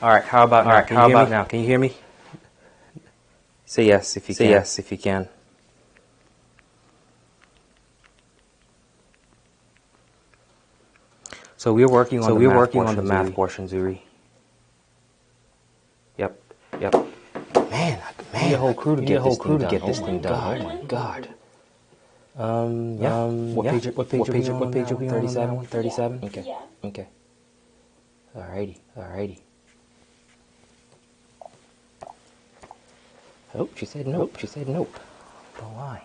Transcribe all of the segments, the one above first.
All right. How about now? Can you hear me? Say yes if you can. Say yes if you can. So we're working on the math portion, Zuri. Yep. Man, need a whole crew to get this thing done. Oh my God. Yeah. What page are we on? 37? Okay. Yeah. Okay. Alrighty. Oh, she said nope. But why?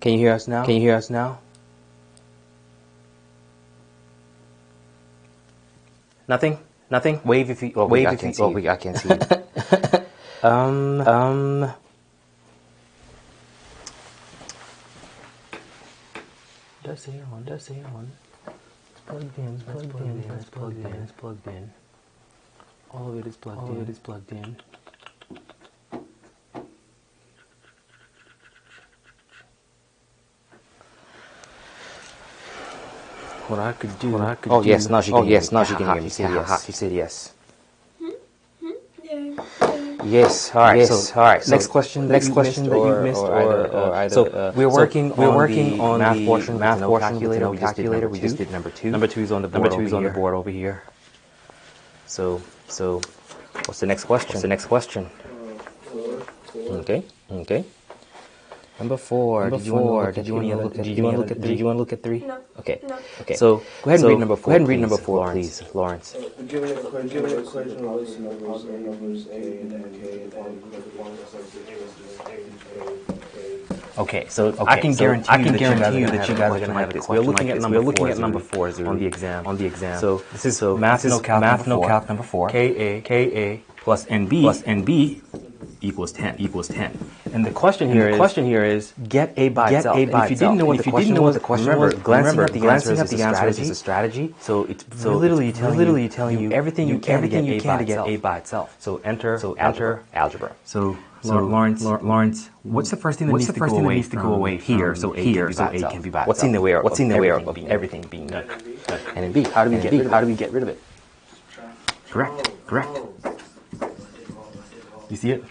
Can you hear us now? Nothing? Wave if you. I can't see you. Does say on. It's plugged in. All of it is plugged in. What I could do. Oh yes, now she can hear me. She said yes. Yes. All right. So next question that you missed, or either. So we're working on the math portion with no calculator. We just did number 2. Number 2 is on the board over here. So what's the next question? Okay. Number 4. Did you want to look at 3? No. Okay. No. Okay. So go ahead and read number 4. Go ahead and read number 4, please, Lawrence. Given a equation of numbers A and K and Okay, so I can guarantee you that you guys are going to have this. We're looking at number 4 on the exam. So this is math no calc number 4. Ka plus NB equals 10. And the question here is get A by itself. If you didn't know what the question was, glancing at the answer is a strategy. So it's literally telling you everything you can to get A by itself. So enter algebra. So Lawrence, what's the first thing that needs to go away here? So A can be by itself. What's in the way of everything being done? And in B, how do we get rid of it? Correct. You see it?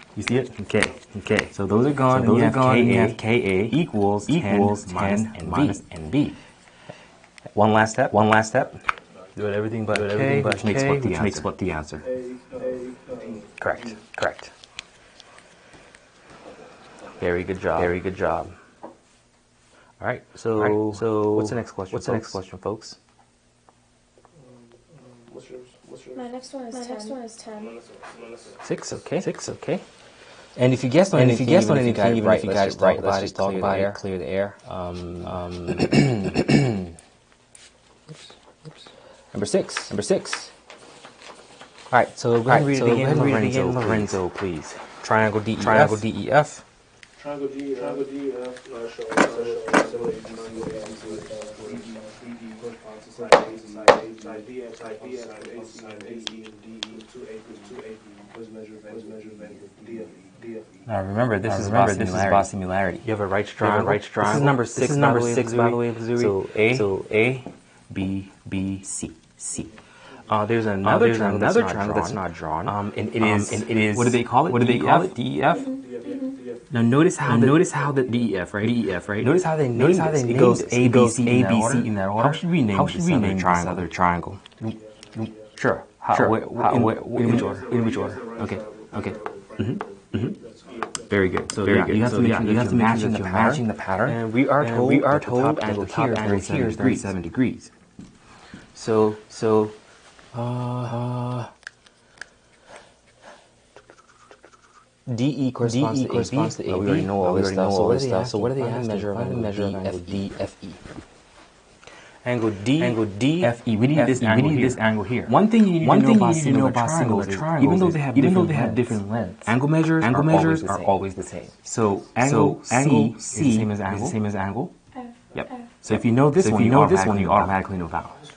Okay. So those are gone. You have Ka equals 10 minus NB. One last step. Do it everything but which makes what the answer. Correct. Very good job. All right. So what's the next question, folks? My next one is 10. 6, okay. And if you guessed on anything, you got it right, let's just talk about it, clear the air. Number 6. All right, so go ahead and read it again, Lorenzo, please. Triangle DEF. Triangle DEF Now remember, this is about similarity. You have a right triangle. This is number 6, by the way, Zuri. So A, B, C. There's another triangle that's not drawn. And it is. What do they call it? DEF. Now notice how the DEF, right? Notice how they named it. It goes A, B, C in that order. How should we name this other triangle? Sure. In which order? Okay. Very good. So you have to make sure that you're matching the pattern. And we are told angle here is 37 degrees. So DE corresponds to AB. We already know all this stuff. So what are they asking? Measure of angle DFE. Angle DFE. We need this angle here. One thing you need to know about singular triangles, even though they have different lengths, angle measures are always the same. So angle C is the same as angle. Yep. So if you know this one, you automatically know vowels.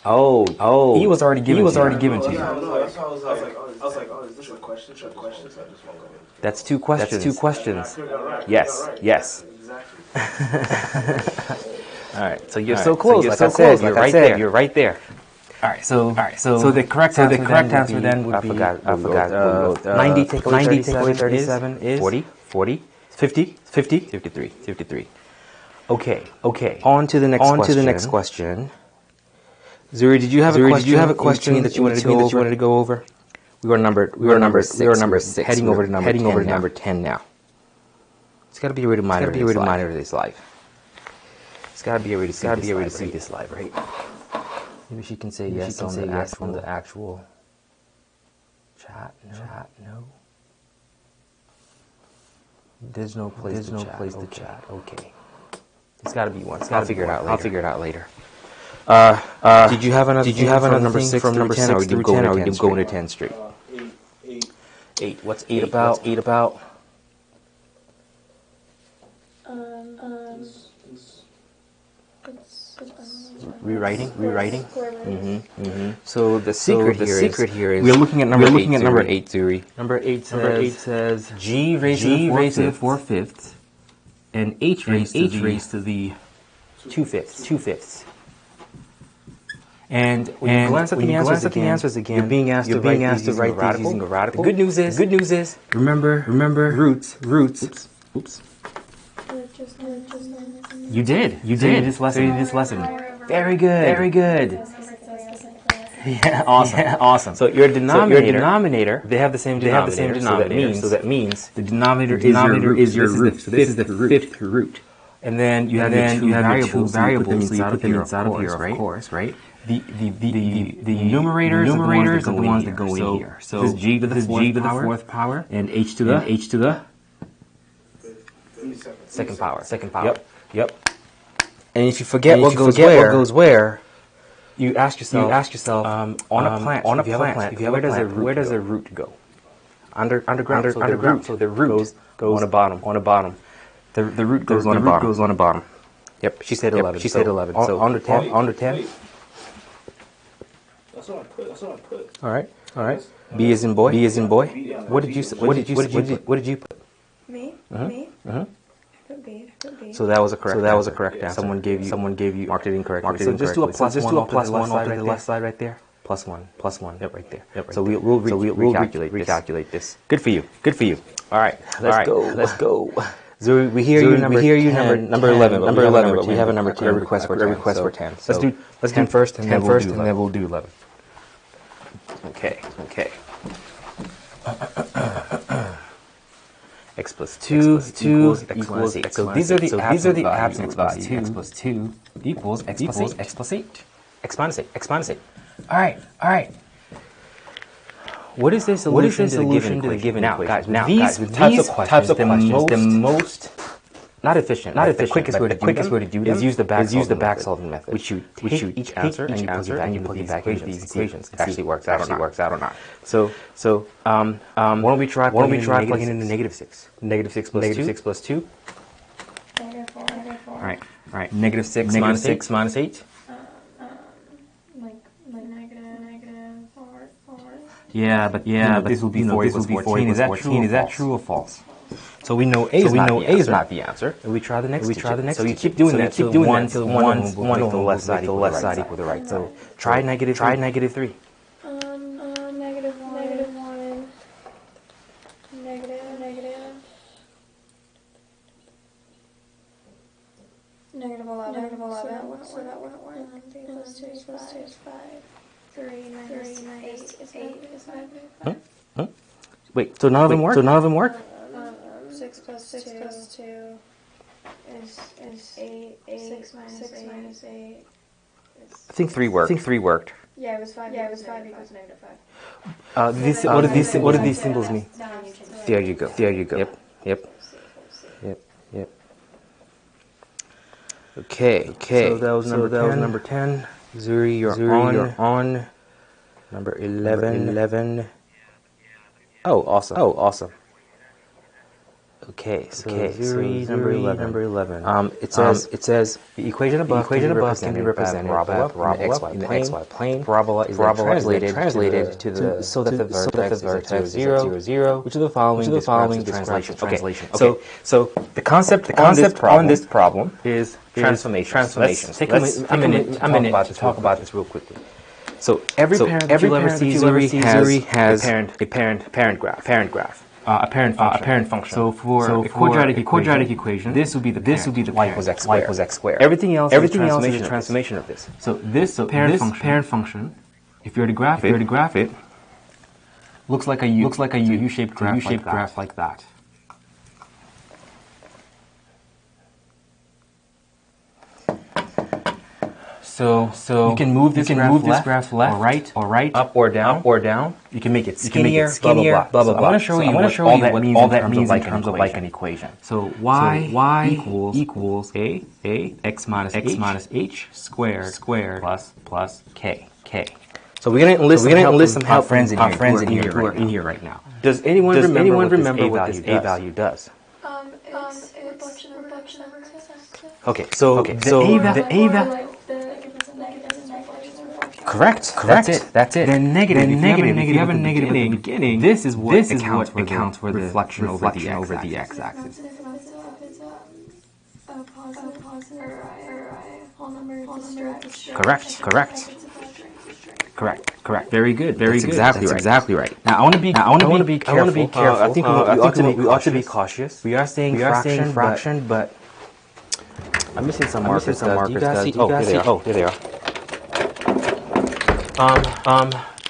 Oh, he was already given to you. No, that's why I was like, oh, is this a question? So I just won't go in. That's two questions. Right. Yes. Exactly. All right. So you're so close. Like I said, you're right there. All right. So the correct answer then would be I forgot. 90 take away 37 is 40, 50, 53. Okay. On to the next question. Zuri, did you have a question that you wanted to go over? We were number 6. Heading over to number 10 now. It's got to be a reminder of this life. It's got to be a way to see this live, right? Maybe she can say yes on the actual chat. No. There's no place to chat. Okay. It's got to be one. I'll figure it out later. Did you have another number 6 from number 10, or did you go into 10 straight? 8. What's 8 about? Rewriting. So the secret here is we're looking at number 8, Zuri. Number 8 says G raised to the 4/5 and H raised to the 2/5. And when you glance at the answers again, you're being asked to write these using a radical. The good news is remember roots. Oops. You did this lesson. Very good. Yeah, awesome. So your denominator, they have the same denominator. So that means the denominator is your root. So this is the 5th root. And then you have your two variables. So you put them inside of here, of course, right? The numerators are the ones that go in here. So this is G to the 4th power and H to the second power. Yep. And if you forget what goes where, you ask yourself on a plant, where does a root go? Underground. So the root goes on the bottom. The root goes on the bottom. Yep. She said 11. So under 10. That's what I put. All right. B as in boy. What did you put? Me? Put B. So that was a correct answer. Someone gave you marked it incorrectly. So just do a plus one off to the left side right there. Plus one. Yep, right there. So we'll recalculate this. Good for you. All right. Let's go. So we hear you number 11. But we have a number 10. A request for 10. So let's do 10 first, and then we'll do 11. Okay. X plus 2 equals 8. So these are the absolute values. X plus 2 equals X plus 8. X minus 8. All right. What is the solution to the given equation? Now, guys, these types of questions, the most not efficient. The quickest way to do them is use the back solving method, which you take each answer and you plug it back into these equations. It actually works out or not. So why don't we try plugging in the -6? -6 plus 2. All right. -6 minus 8. Yeah, but this will be 14. Is that true or false? So we know A is not the answer. And we try the next. So you keep doing that until one on the left side equal the right. So try -3. -1. -11. So that won't work. 3 plus 2 is 5. 3 minus 8 is 5. Wait, so none of them work? 6 plus 2 is 8. 6 minus 8 I think 3 worked. Yeah, it was 5 equals What -5. do these symbols mean? There you go. Yep. Okay. So that was number 10. Zuri, you're on number 11. Oh, awesome. Okay, so number 11. It says the equation above can be represented by parabola in the xy plane. Parabola is translated to the so that the vertex is at 0, 0. Which of the following describes the translation? Okay. So the concept on this problem is transformations. Let's take a minute to talk about this real quickly. So every parent that you'll ever see has a parent graph. A parent function. So for a quadratic equation, this would be the y equals x squared. Everything else is a transformation of this. So this parent function, if you were to graph it, looks like a U-shaped graph like that. So you can move this graph left or right, up or down. You can make it skinnier, blah blah blah. I want to show you what all that means in terms of like an equation. So y equals a x minus h squared plus k. So we're gonna enlist some help friends in here who are in here right now. Does anyone remember what this a value does? It's reduction of x. Okay, so the a value. Correct. That's it. Then negative. If you have a negative at the beginning, this is what accounts for the reflection over the x-axis. Correct. Very good. That's exactly right. Now I want to be careful. I think we ought to be cautious. We are saying fraction, but I'm missing some markers. Do you guys see? Oh, here they are.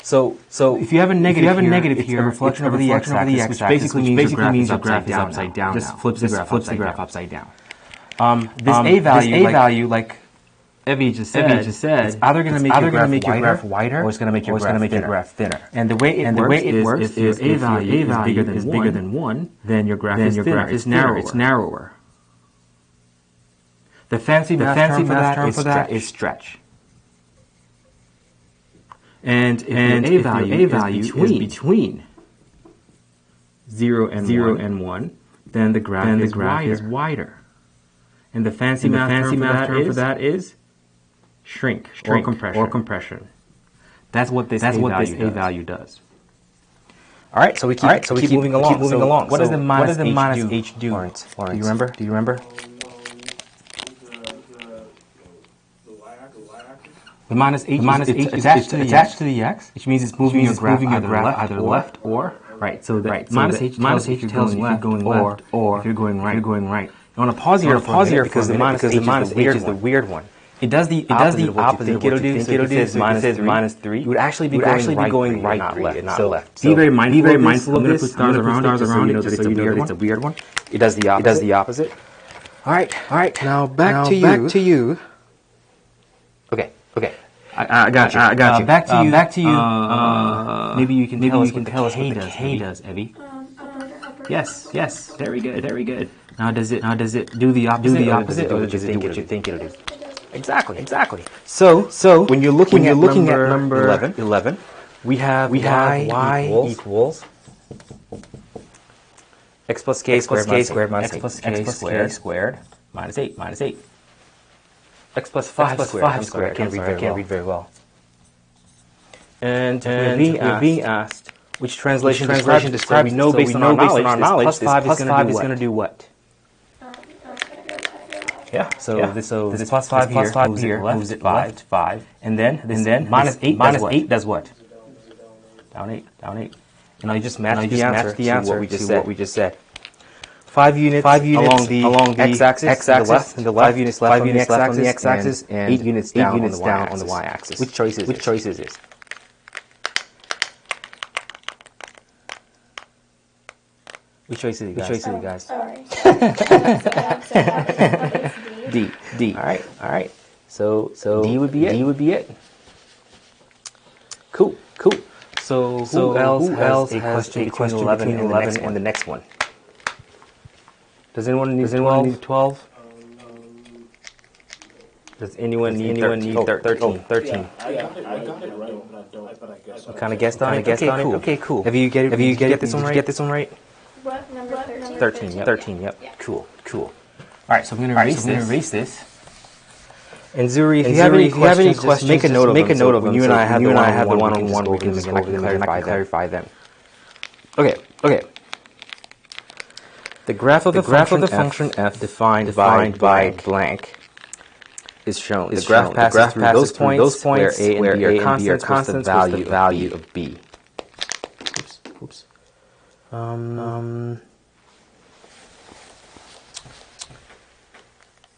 So if you have a negative here, a reflection over the x-axis, which basically means your graph is upside down. Just flips the graph upside down. This a value, like Evie just said, it's either going to make your graph wider, or it's going to make your graph thinner. And the way it works is if your a value is bigger than 1, then your graph is narrower. The fancy math term for that is stretch. And if your a value is between 0 and 1, then the graph is wider. And the fancy math term for that is shrink or compression. That's what this a value does. All right, so we keep moving along. What does the minus h do? Lawrence, do you remember? The minus h is attached to the x, which means it's moving your graph either left or right. So minus h tells you if you're going left or if you're going right. I want to pause here because the minus h is the weird one. It does the opposite of what you think it'll do. So if it says minus 3, you would actually be going right, not left. So be very mindful of this. I'm going to put stars around it just so you know that it's a weird one. It does the opposite. All right. Now back to you. Okay. I got you. Back to you. Maybe you can tell us what the K does, Evie. Yes. Very good. Now does it do the opposite, or does it do what you think it'll do? Exactly. So when you're looking at number 11, we have y equals x plus k squared minus k squared minus 8. X plus 5 squared. Can't read very well. And we're being asked which translation describes. We know based on our knowledge, this plus 5 is going to do what? Yeah. So this plus 5 here moves it left 5, and then minus 8 does what? Down 8. And I just match the answer to what we just said. 5 units along the x-axis to the left, 5 units left on the x-axis, and 8 units down on the y-axis. Which choice is this? Which choice is it, guys? Sorry. D. All right. So D would be it. Cool. So who else has a question between 11 and the next one? Does anyone need 12? Does anyone need 13? Yeah, I got it right, but I guess you kind of guessed on it. Okay, cool. Have you get this one right? What, number 13? 13, yep. 13, yep. Yeah. Cool, cool. All right, so I'm going to erase this. And Zuri, if you have any questions, make a note of them. You and I have the one-on-one, we can just go over them and I can clarify them. Okay. The graph of the function f defined by blank is shown. The graph passes through those points where a and b are constants. What's the value of b? Oops.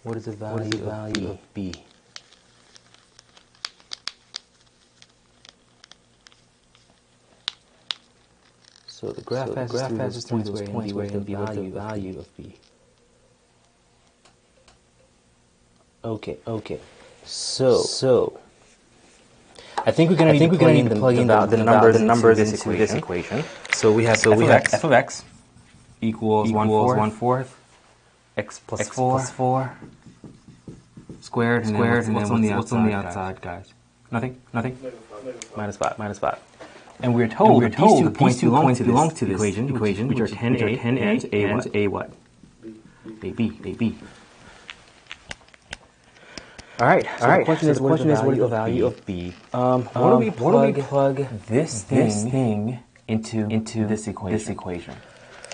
What is the value of b? So the graph passes through those points where a and b are the value of b. Okay. So I think we're going to need to plug in the numbers into this equation. So we have f of x equals 1/4 x plus 4 squared, and what's on the outside, guys? Nothing. Minus 5. And we're told these two points belong to this equation, which are 10a and a what? B. All right. The question is, what is the value of b? Where do we plug this thing into this equation?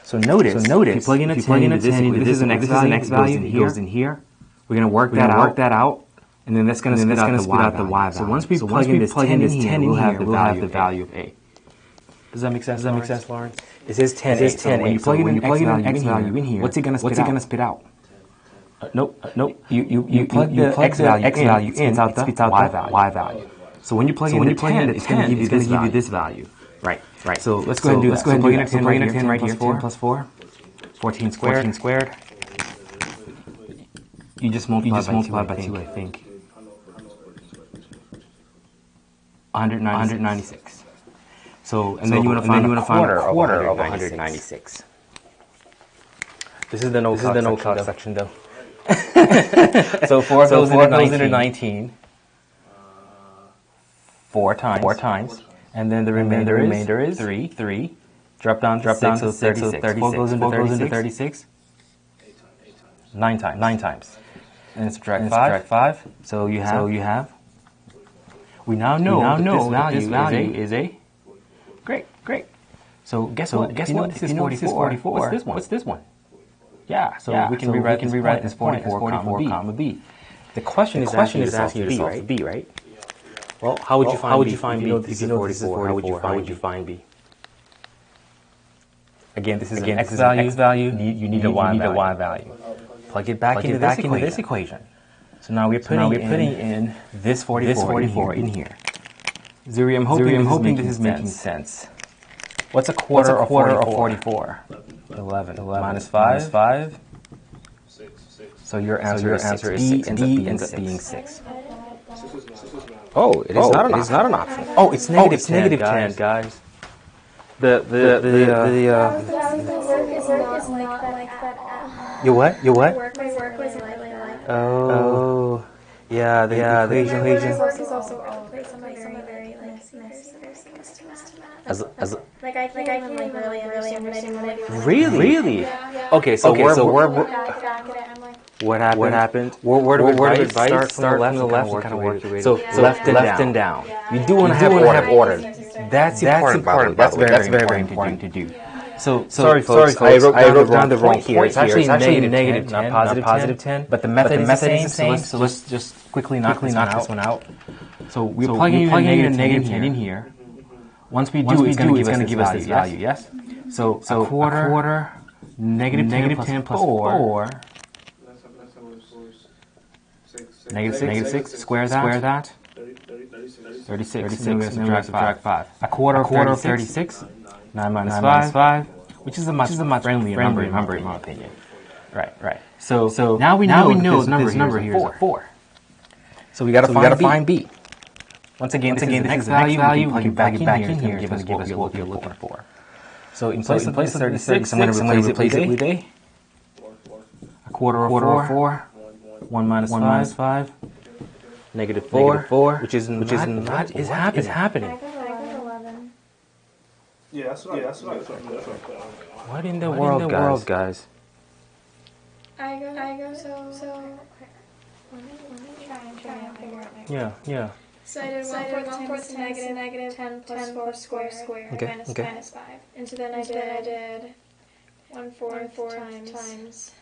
So notice, if you plug in a 10 into this is an x value, it goes in here. We're going to work that out, and then that's going to spit out the y value. So once we plug in this 10 in here, we'll have the value of a. Does that make sense, Lawrence? It says 10. So when you plug in an x value in here, what's it going to spit out? Nope. You plug the x value in, it spits out the y value. So when you plug in the 10, it's going to give you this value. Right. So let's go ahead and do that. So plug in a 10 right here. 10 plus 4. 14 squared. You just multiply by 2, I think. 196. So, and then you want to find a quarter of 196. This is the no-calc section, though. So 4 goes into 19. 4 times. And then the remainder is 3. Drop down to 36. 4 goes into 36. 9 times. And subtract 5. So you have. We now know that this value is a. Great. So guess what? This is 44. What's this one? Yeah. So we can rewrite this 44, comma b. The question is asking you to solve b, right? Well, how would you find b? If you know this is 44, how would you find b? Again, this is an x value. You need a y value. Plug it back into this equation. So now we're putting in this 44 in here. Zuri, I'm hoping this is making sense. What's a quarter of 44? 11. Minus 5. 6. So your answer is 6. D ends up being 6. Oh, it is not an option. Oh, it's negative 10, guys. The Your what? My work was really like. Oh, yeah. The equation. Is also always very like I can't even really understand what I do. Really? Yeah. Okay, so what happened? Word of advice start from the left and kind of work your way. So left and down. You do want to have order. That's important. That's very important to do. So sorry folks, I wrote down the wrong here. It's actually negative 10, not positive 10. But the method is the same. So let's just quickly knock this one out. So we're plugging in a negative 10 in here. Once we do, it's going to give us this value, yes? So a quarter, negative 10 plus 4, negative 6, square that, 36, and then we subtract 5. A quarter of 36, 9 minus 5, which is a much friendlier number in my opinion. Right. So now we know this number here is 4. So we got to find b. Once again, this is the next value. We can plug it back in here to give us what we're looking for. So in place of 36, I'm going to replace it with a quarter of 4, 1 minus 5, negative 4, which is happening. I got 11. Yeah, that's what I thought. What in the world, guys? I go, so, okay. Let me try and figure out my graph. Yeah. So I did 1/4 times negative 10 plus 4 squared minus 5. And so then I did 1/4 times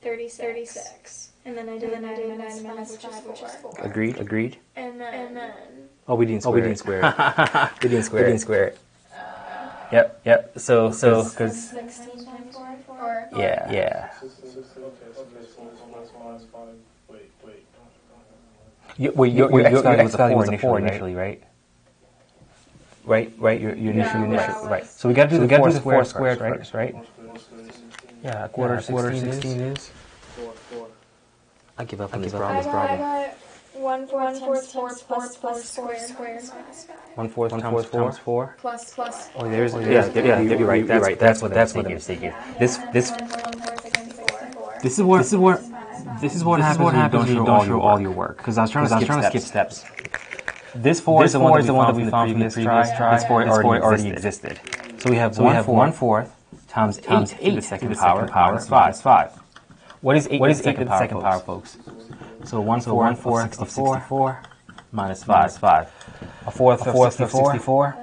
36. And then I did minus 5, which is 4. Agreed. And then Oh, we didn't square it. We didn't square it. Yep. So, because 16 times 4? yeah. Your x value was a 4 initially, right? Right. Your initial, right. So we got to do the 4 squared first, right? Yeah, a quarter 16 is. I give up on this problem. I got 1/4 times 4 squared minus 5. 1/4 times 4 Plus. Oh, there's you're right. That's what the mistake is. This is what happens when you don't show all your work. Because I was trying to skip steps. This 4 is the one that we found from the previous try. This 4 already existed. So we have 1/4 times 8 to the second power minus 5. What is 8 to the second power, folks? So 1/4 of 64 minus 5. A fourth of 64?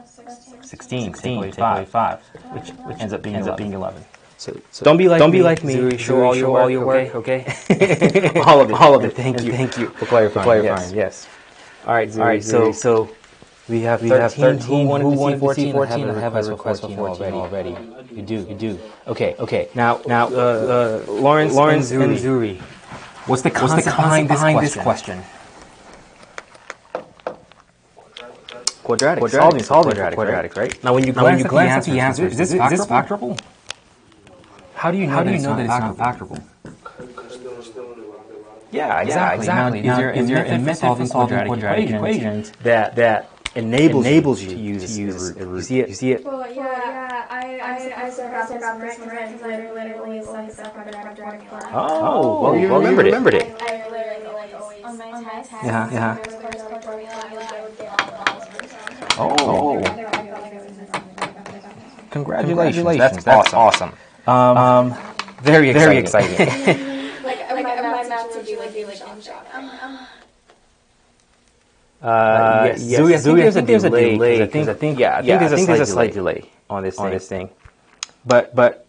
16. Take away 5. Which ends up being 11. So don't be like me. Zuri, show all your work, okay? all of it. Thank you for clarifying. Yes. All right, Zuri. So we have 13. Who wanted to see 14? I have a request for 14 already. You do. Okay. Now, Lawrence and Zuri. What's the concept behind this question? Quadratic. Solving quadratic, right? Now, when you glance at the answer, is this factorable? How do you know that it's not factorable? Yeah, exactly. Now, is there a method for solving quadratic equations that enables you to use a root? You see it? Well, yeah. I got this right because I literally always suck at quadratic equations. Oh, well, you remembered it. I literally always on my test. Yeah. Congratulations. That's awesome. Very exciting. Like my math would be like in shock. Yes. Zuri, I think there's a delay. I think there's a slight delay on this thing. But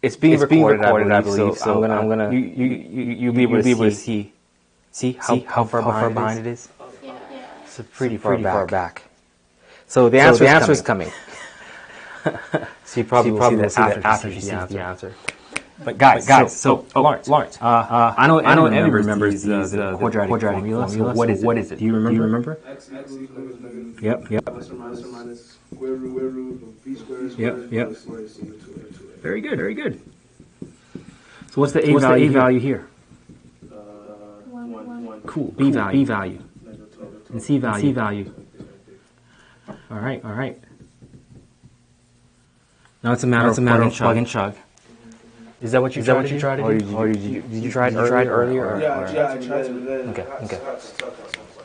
it's being recorded, I believe. So I'm gonna you'll be able to see how far behind it is. Yeah. So pretty far back. So the answer is coming. So you probably will see that after you see the answer. But guys, so Lawrence, I know everyone remembers the quadratic formula. So what is it? Do you remember? X equals negative. Yep. Plus or minus square root of b squared. Yep. Very good. So what's the a value here? 1. Cool. B value. And C value. All right. Now it's a matter of plug and chug. Is that what you tried to do? Or did you try it earlier? Yeah, I tried it. Okay.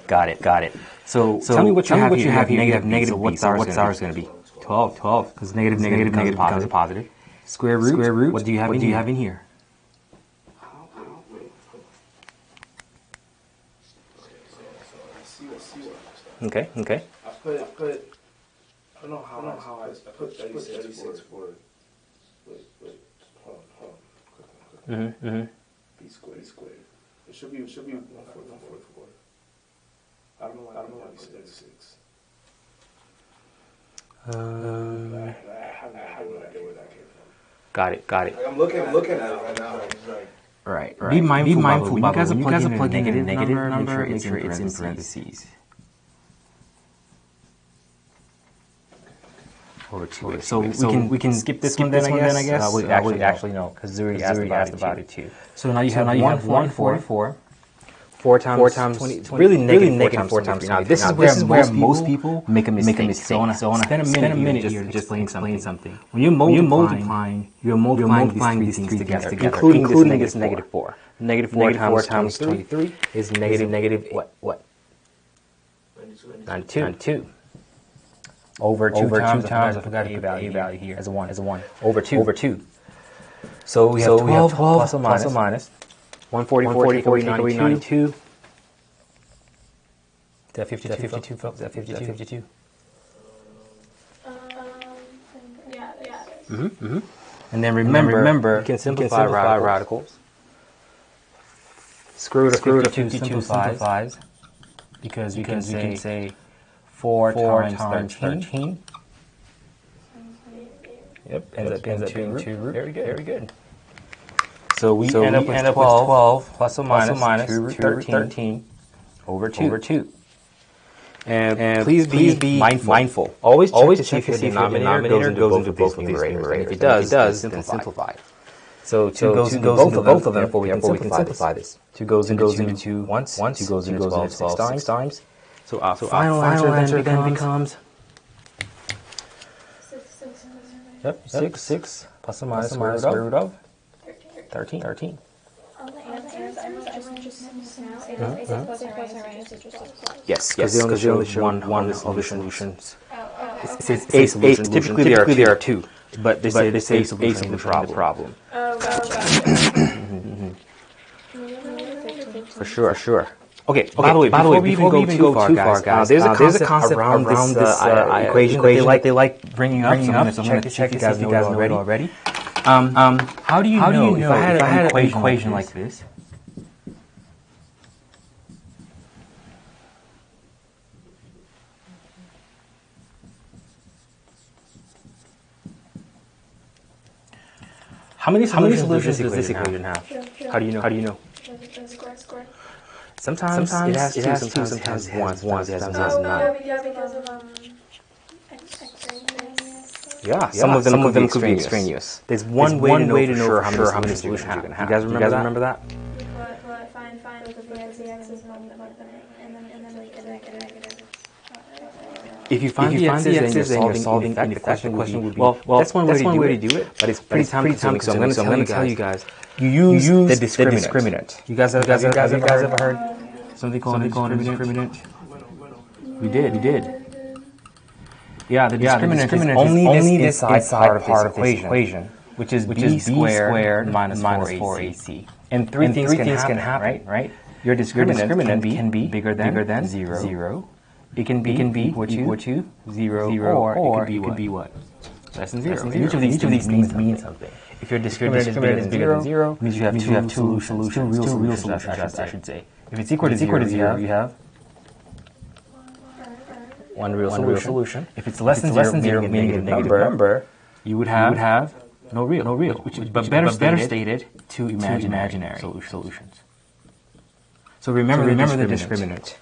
Got it. So tell me what you have here. You have negative. What's ours going to be? 12. Because negative becomes a positive. Square root. What do you have in here? Okay. I don't know how I put 36 for it. Wait. Hold on. B squared. It should be 1/4. I don't know why I said 36. I have no idea where that came from. Got it. Like, I'm looking at it right now. It's like, Right. Be mindful. When you guys are plugging in a negative number, make sure it's in parentheses. Over 2. So we can skip this one then, I guess. Actually no, because Zuri asked about it too. So now you have 1/4. 4 times 20. Really negative 4 times 20. This is where most people make a mistake. So I want to spend a minute here just explain something. When you're multiplying these things together, including this negative 4. Negative 4 times 23 is negative what? 92. over two times. I forgot to put the a value here as a 1. Over 2. So we have 12 plus or minus 140, 92. Is that 52, folks? Is that 52? Yeah. And then remember, you can simplify radicals. Screw root of 52 simplifies because we can say 4 times 13. Yep, ends up being 2 root. Very good. So we end up with 12 plus or minus 2 root 13 over 2. And please be mindful. Always check to see if your denominator goes into both numerators. And if it does, then simplify. So 2 goes into both of them, therefore we can simplify this. 2 goes into 2 once, 2 goes into 12 6 times. So our final answer then becomes 6 plus or minus square root of 13. All the answers are just now. Yes, because they only show one of the solutions. It says a solution. Typically there are 2, but they say a solution of the problem. Oh, gotcha. For sure. Okay. By the way, before we even go too far, guys, there's a concept around this equation that they like bringing up. So I'm going to check if you guys know it already. How do you know if I had an equation like this? How many solutions does this equation have? How do you know? Square. Sometimes it has 2, sometimes it has 1, sometimes it has none. Yeah, because of Yeah, some of them could be extraneous. There's one way to know for sure how many solutions you're going to have. You guys remember that? Find the x's and If you find the x's and you're solving in effect, the question would be, well, that's one way to do it, but it's pretty time consuming, so I'm going to tell you guys, you use the discriminant. You guys ever heard something called a discriminant? We did. Yeah, the discriminant is only this inside part of this equation, which is b squared minus 4ac. And three things can happen, right? Your discriminant can be bigger than 0. It can be equal to 0, or it could be what? Less than 0. Each of these things mean something. If your discriminant is bigger than 0, it means you have two real solutions, I should say. If it's equal to 0, you have one real solution. If it's less than 0, meaning a negative number, you would have no real. But better stated, two imaginary solutions. So remember the discriminant.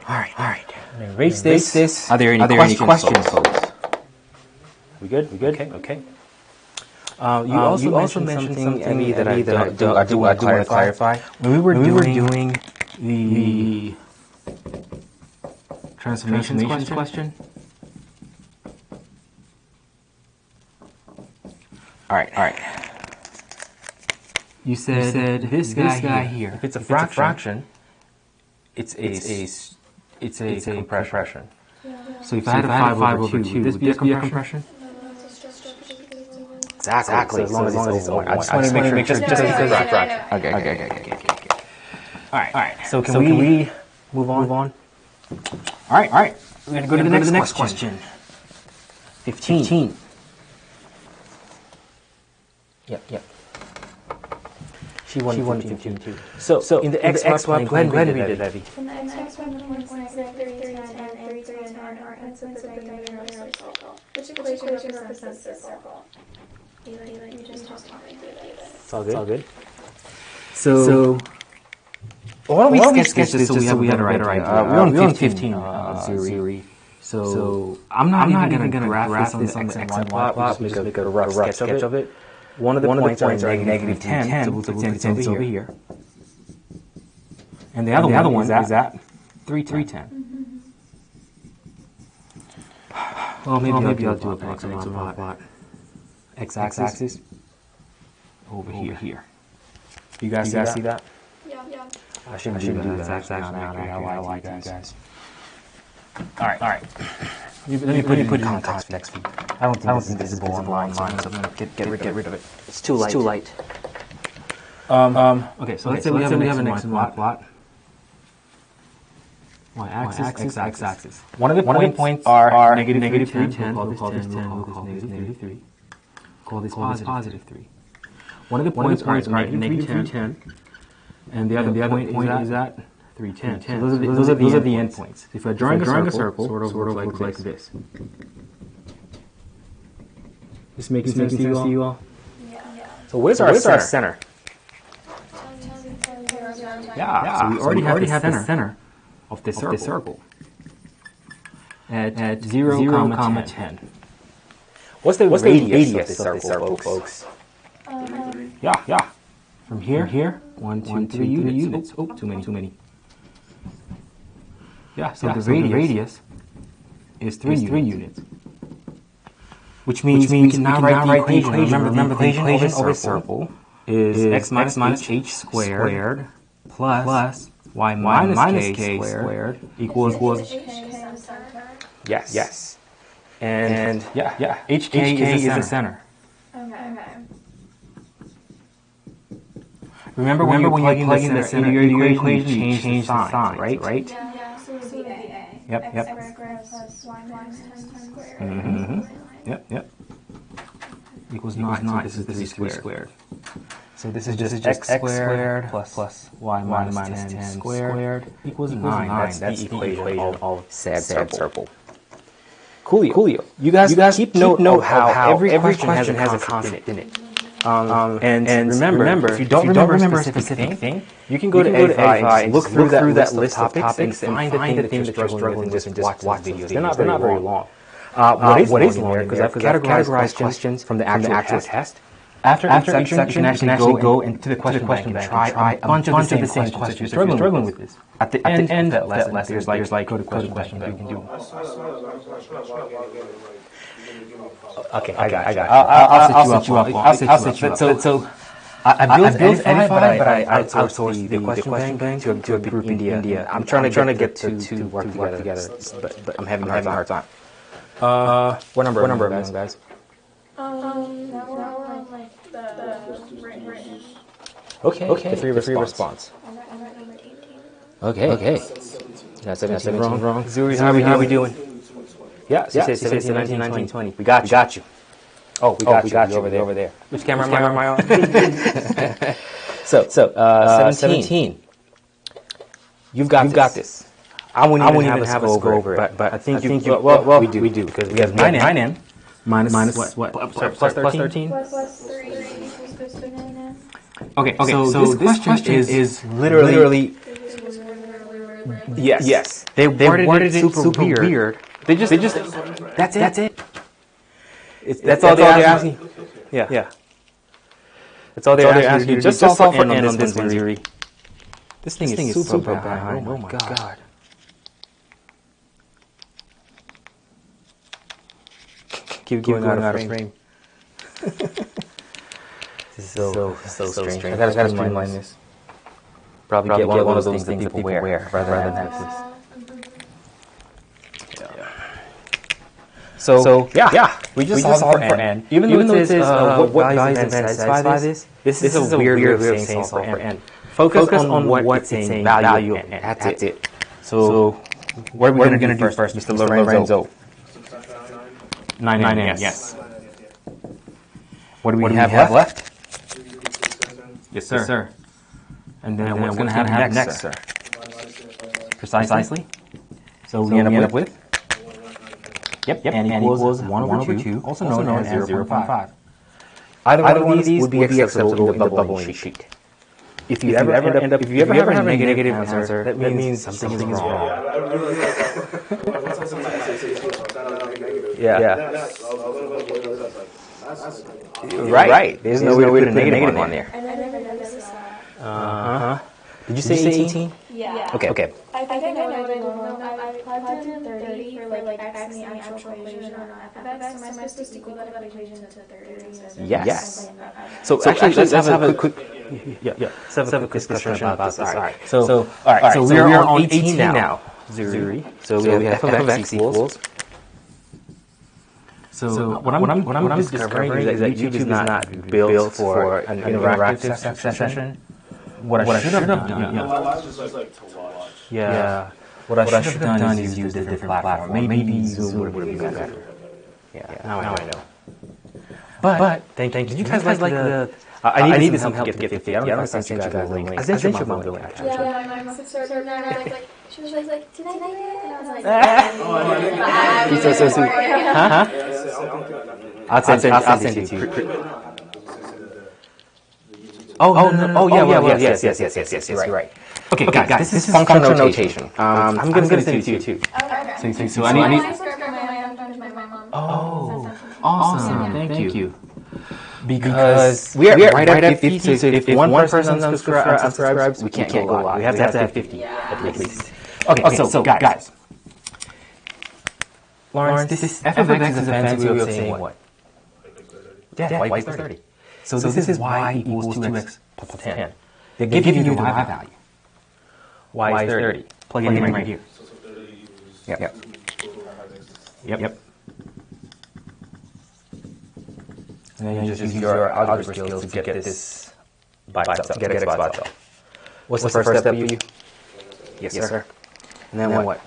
All right. Erase this. Are there any questions, folks? We good? Okay. You also mentioned something that I do want to clarify. When we were doing the transformations question. All right. You said this guy here. If it's a fraction, it's a compression. Yeah. So if I had a 5 over 2, would this be a compression? Exactly. So as long as it's over 1. I just want to make sure. Just because it's a fraction. Okay. All right. So can we move on? All right. We're going to go to the next question. 15. Yep. She wanted 15 too. So in the XY plane, go ahead and read it, Evie. From the XY plane, 3, 10, and 3, 10 are inside the diameter of a circle. Which equation represents this circle? You just taught me through this. It's all good. So why don't we sketch this so we have a better idea? We're on 15 Zuri. So I'm not even going to graph this on the X and Y plot. Just make a rough sketch of it. One of the points are negative 10, so we'll pretend it's over here. And the other one is at 310. Well, maybe I'll do a X and Y plot. X-axis over here. You guys see that? Yeah. I shouldn't do that. That's actually not accurate. I like you guys. All right. Let me put context next week. I don't think this is visible online, so I'm going to get rid of it. It's too light. Okay, so let's say we have an X and Y plot. Y-axis, X-axis. One of the points are negative 3, 10. We'll call this 10. We'll call this negative 3. Call this positive 3. One of the points are negative 10. And the other point is at 310. So those are the endpoints. If we're drawing a circle, sort of looks like this. This making sense to you all? Yeah. So where's our center? Yeah. So we already have the center of the circle at 0, 10. What's the radius of the circle, folks? Yeah. From here, 1, 2, 3 units. Oh, too many. Yeah, so the radius is 3 units. Which means we can now write the equation. Remember the equation of a circle is x minus h squared plus y minus k squared equals yes. And hk is the center. Okay. Remember when you plug in the center of your equation, you change the sign, right? Yeah, so it would be a. Yep. X squared plus y minus 10 squared. Yep. Equals 9. So this is 3 squared. So this is just x squared plus y minus 10 squared equals 9. That's the equation of said circle. Coolio. You guys keep note of how every question has a constant in it. And remember, if you don't remember a specific thing, you can go to Eddify and look through that list of topics and find the thing that you're struggling with and just watch videos. They're not very long. What is long, because I've categorized questions from the actual test. After each section, you can actually go into the question bank and try a bunch of the same questions if you're struggling with this. At the end of that lesson, there's like go to question bank you can do. Okay, I got it. I'll set you up. So I built Eddify, but I outsourced the question bank to a group in India. I'm trying to get to work together, but I'm having a hard time. What number are you guys? Now we're on like the written. Okay. The free response. I'm at number 18. Okay. That's 17 wrong. Zuri, how are we doing? Yeah, 17, 19, 20. We got you. Oh, we got you over there. Which camera am I on? So 17. You've got this. I wouldn't even have us go over it, but I think we do because we have 9n minus what? Plus 13? Plus 3 equals 59. Okay, so this question is literally yes. They worded it super weird. They just that's it. That's all they're asking. Yeah. That's all they're asking you. Just solve for n on this one, Zuri. This thing is super behind. Oh my god. Keep going out of frame. This is so strange. I gotta streamline this. Probably get one of those things that people wear rather than this. So yeah, we just solved for n. Even though it says what values of n satisfy this, this is a weird way of saying solve for n. Focus on what it's saying value of n. That's it. So what are we going to do first, Mr. Lorenzo? 9n, yes. What do we have left? Yes, sir. And then what's going to happen next, sir? Precisely. So we end up with? Yep. N equals 1 over 2, also known as 0.5. Either one of these would be acceptable in the bubbling sheet. If you ever have a negative answer, that means something is wrong. Yeah. Right. There's no way to put a negative on there. I never noticed that. Did you say 18? Yeah. Okay. I think I know what I don't know. I plugged in 30 for like x in the actual equation on f of x. Am I supposed to equal that equation to 30? Yes. So actually, let's have a quick discussion about this. All right. So we are on 18 now. Zuri. So we have f of x equals. So what I'm discovering is that YouTube is not built for an interactive session. What I should have done, what I should have done is use a different platform. Maybe Zoom would have been better. Yeah, now I know. But thank you. Did you guys like the? I needed some help to get 50. I don't know if I sent you guys the link. I sent your mom the link. Yeah, my mom started and I was like, she was like, did I get it? And I was like, You're so sweet. Huh? I'll send it to you. Yes, you're right. Okay, guys, this is functional notation. I'm going to send it to you too. okay. So I need. Oh, Awesome. Thank you. Because we are right at 50, so if one person unsubscribes, we can't go live. We have to have 50 at least. Okay, so guys. Lawrence, this f of x is a fancy way of saying what? Yeah, y equals 30. So this is y equals 2x plus 10. They're giving you the y value. Y is 30. Plug it in right here. Yep. And then you just use your algebra skills to get this by itself, get x by itself. What's the first step for you? Yes, sir. And then what?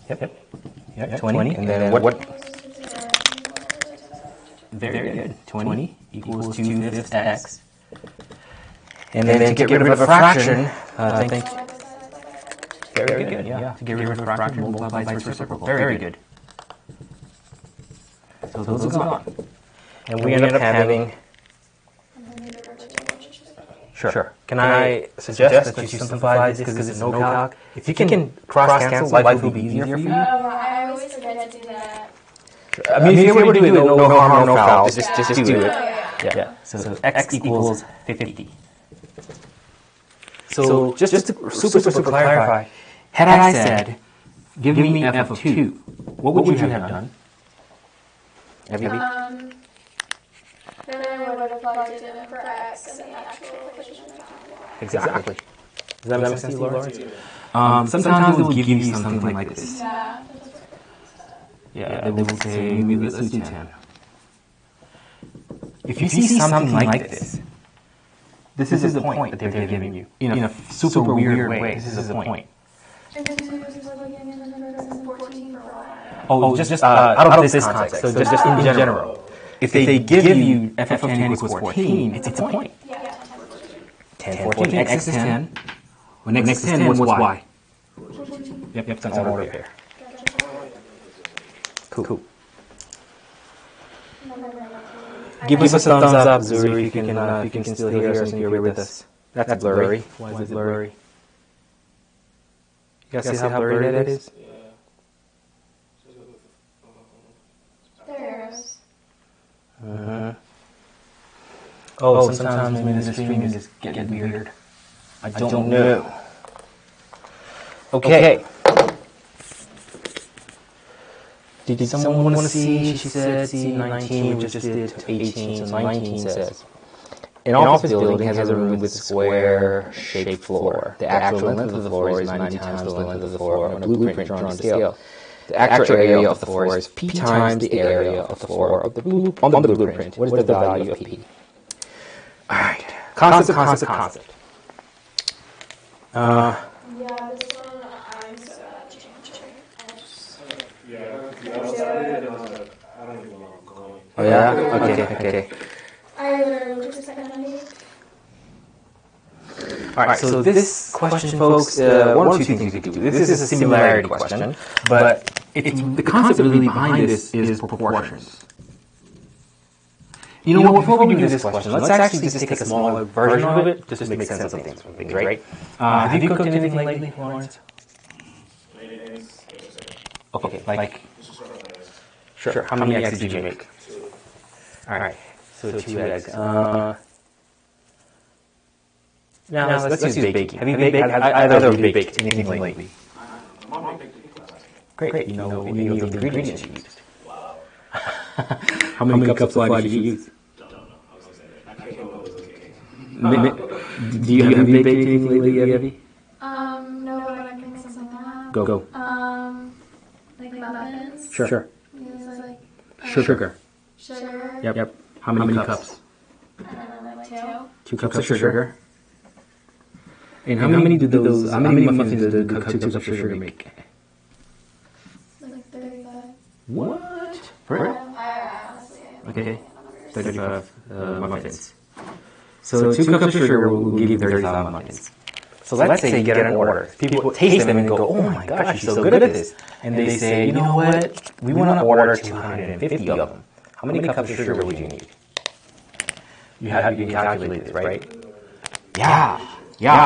Yep. 20. And then what? Very good. 20 equals 2/5 x. And then to get rid of a fraction, I think. Very good. Yeah. To get rid of a fraction, multiply by its reciprocal. Very good. So those are gone. And we end up having. Sure. Can I suggest that you simplify this because it's no calc? If you can cross cancel, life will be easier for you. I always forget to do that. I mean, if you were to do it, no harm, no foul. Just do it. Yeah. So x equals 50. So just to super clarify, had I said, give me f of 2, what would you have done? Then I would have plugged it in for x and the actual equation. Exactly. Does that make sense to you, Lawrence? Sometimes it will give you something like this. Yeah. They will say, maybe let's do 10. If you see something like this, this is the point that they're giving you. In a super weird way, this is the point. Oh, just out of this context, so just in general. If they give you f of 10 equals 14, it's a point. 10, 14, x is 10. When next is 10, what's y? Yep, it's an order pair. Cool. Give us a thumbs up, Zuri, if you can still hear us and you're with us. That's blurry. Why is it blurry? You guys see how blurry that is? There it is. Oh, sometimes maybe the stream is getting weird. I don't know. Okay. Did someone want to see? She said, see 19, we just did 18, so 19 says, an office building has a room with a square-shaped floor. The actual length of the floor is 90 times the length of the floor on a blueprint drawn to scale. The actual area of the floor is p times the area of the floor on the blueprint. What is the value of p? All right. Concept. Yeah, this one I'm so bad at changing. I don't even know where I'm going. Oh yeah? Okay. I literally just like Alright, so this question, folks, one or two things we could do. This is a similarity question, but the concept really behind this is proportions. You know what, before we do this question, let's actually just take a smaller version of it, just to make sense of things, right? Have you cooked anything lately, Lawrence? Okay, like, sure, how many eggs did you make? Alright, so 2 eggs. Now let's use baking. Have you baked? Either of you baked anything lately? Great. You know any of the ingredients you used? Wow. How many cups of flour did you use? Do you have baked anything lately, Evie? No, but I'm Go. Like muffins. Sure. It's like Sugar. sugar. Yep. How many cups? I don't know, like two. 2 cups of sugar. And how many muffins do 2 cups of sugar make? Like 35. What? I honestly. Okay. 35 muffins. So 2 cups of sugar will give you 35 muffins. So let's say you get an order. People taste them and go, oh my gosh, you're so good at this. And they say, you know what? We want to order 250 of them. How many cups of sugar would you need? You can calculate this, right? Yeah,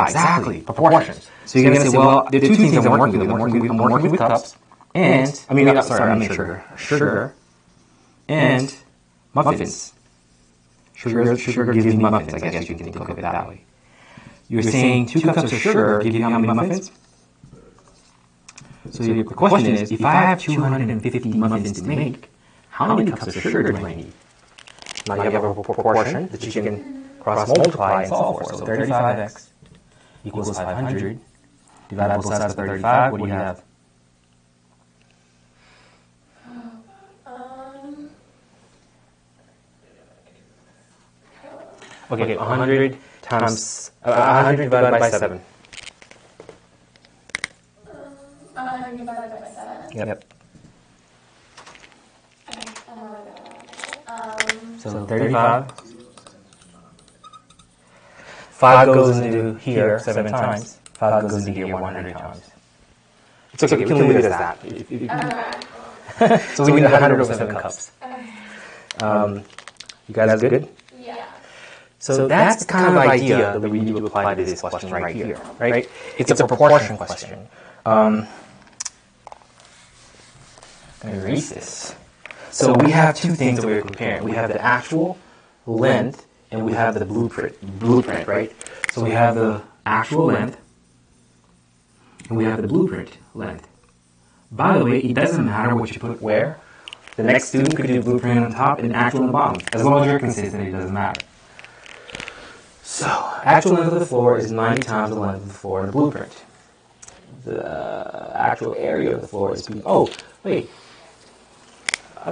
exactly. Proportions. So you're going to say, well, there are 2 things I'm working with. I'm working with cups and, I mean sugar. Sugar and muffins. Sugar gives me muffins. I guess you can think of it that way. You're saying 2 cups of sugar give you how many muffins? So the question is, if I have 250 muffins to make, how many cups of sugar do I need? Now you have a proportion that you can cross-multiply and solve for. So 35x equals 500. Divide both sides by 35. What do you have? Okay, 100 times 100 divided by 7. 100 divided by 7. Yep. Okay. So 35. 5 goes into here 7 times. 5 goes into here 100 times. It's okay, we can leave it as that. So we need 107 cups. You guys good? Yeah. So that's the kind of idea that we need to apply to this question right here, right? It's a proportion question. I'm going to erase this. So we have 2 things that we're comparing. We have the actual length and we have the blueprint, right? So we have the actual length and we have the blueprint length. By the way, it doesn't matter what you put where. The next student could do blueprint on top and actual on the bottom. As long as you're consistent, it doesn't matter. So, actual length of the floor is 90 times the length of the floor in the blueprint. The actual area of the floor is... Oh, wait. I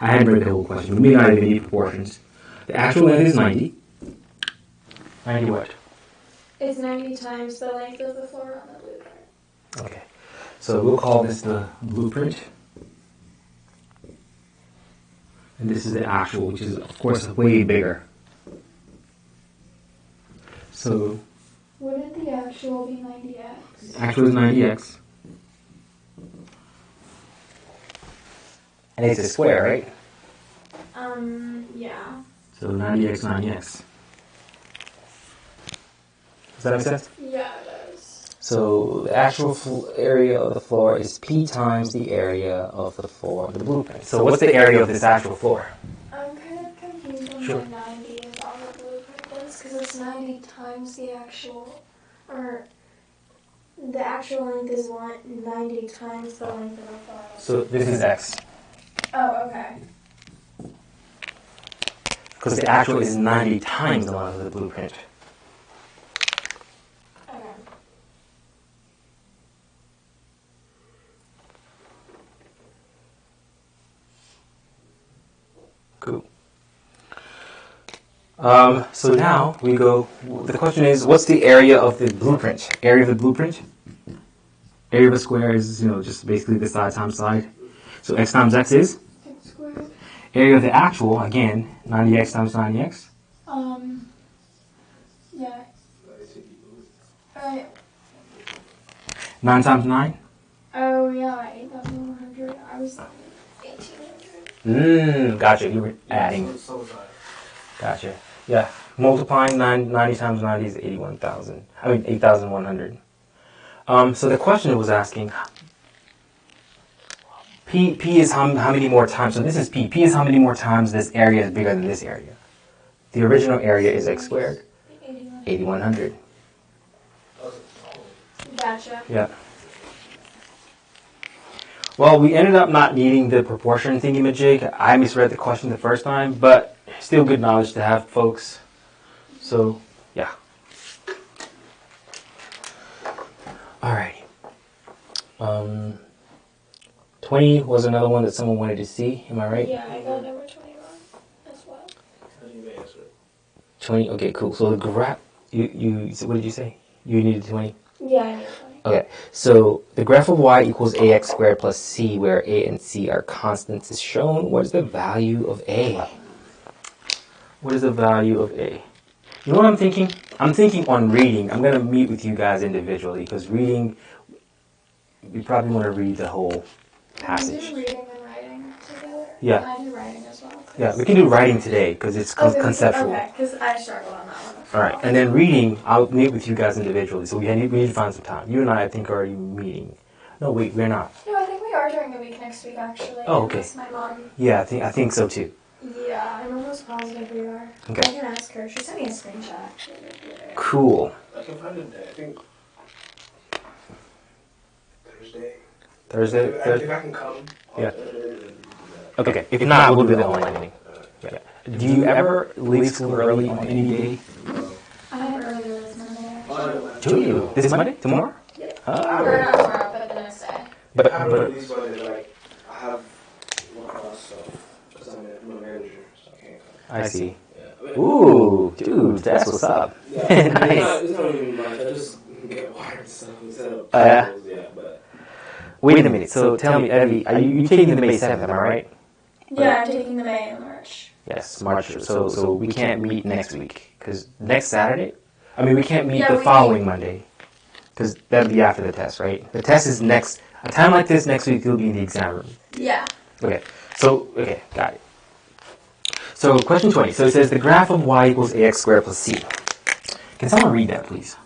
hadn't read the whole question. We may not even need proportions. The actual length is 90. 90 what? It's 90 times the length of the floor on the blueprint. Okay. So we'll call this the blueprint. And this is the actual, which is, of course, way bigger. So... Wouldn't the actual be 90x? Actual is 90x. And it's a square, right? Yeah. So 90x, 90x. Does that make sense? Yeah, it does. So the actual area of the floor is P times the area of the floor of the blueprint. So what's the area of this actual floor? I'm kind of confused on Sure. why 90 is on the blueprint is, because it's 90 times the actual, or the actual length is 90 times the length of the floor. So this is x. Oh, okay. Because the actual is 90 times the length of the blueprint. Okay. Cool. So now we go, the question is, what's the area of the blueprint? Area of the blueprint? Area of a square is, just basically the side times side. So x times x is? X squared. Area of the actual, again, 90x times 90x. Yeah. 9 times 9? Oh, yeah, 8,100. I was thinking 1,800. Gotcha. You were adding. So was I. Gotcha. Yeah. Multiplying 90 times 90 is 8,100. So the question was asking, P is how many more times, so this is P. P is how many more times this area is bigger than this area. The original area is x squared, 8,100. Gotcha. Yeah. Well, we ended up not needing the proportion thingamajig. I misread the question the first time, but still good knowledge to have, folks. So, yeah. Alrighty. 20 was another one that someone wanted to see. Am I right? Yeah, I got number 21 as well. I didn't even answer it. 20. Okay, cool. So the graph. You. What did you say? You needed 20. Yeah, I need 20. Okay. So the graph of y equals ax squared plus c, where a and c are constants, is shown. What is the value of a? What is the value of a? You know what I'm thinking? I'm thinking on reading. I'm going to meet with you guys individually because reading, we probably want to read the whole passage. Can we do reading and writing together? Yeah. I do writing as well. Yeah, we can do writing today because it's conceptual. Okay, because I struggle on that one. All right, and then reading, I'll meet with you guys individually. So we need to find some time. You and I think, are already meeting. No, wait, we're not. No, I think we are during the week next week, actually. Oh, okay. Unless my mom. Yeah, I think so too. Yeah, I'm almost positive we are. Okay. I can ask her. She sent me a screenshot, actually. Cool. I can find it. I think Thursday. Thursday? If I can come. Yeah. Okay, if not, we'll do the online meeting. Yeah. Do you ever leave school early on any day? I have earlier this Monday. Do you? This Monday? Tomorrow? Yeah. Oh. Or not tomorrow, but the next day. But I have these Monday, like, I have one class stuff because I'm a manager, so I can't come. I see. Yeah. Ooh, dude, that's what's up. Yeah, Nice. it's not even much. I just get wired stuff and set up. Yeah? tables, yeah, but Wait a minute. So tell me, Evie, are you taking the May 7th, am I right? Yeah, I'm taking the May and March. Yes, March. So we can't meet next week because next Saturday. I mean, we can't meet Yeah, the we following Monday because that'd be after the test, right? The test is next. A time like this next week, you'll be in the exam room. Yeah. Okay. So got it. So question 20. So it says the graph of y equals ax squared plus c. Can someone read that, please?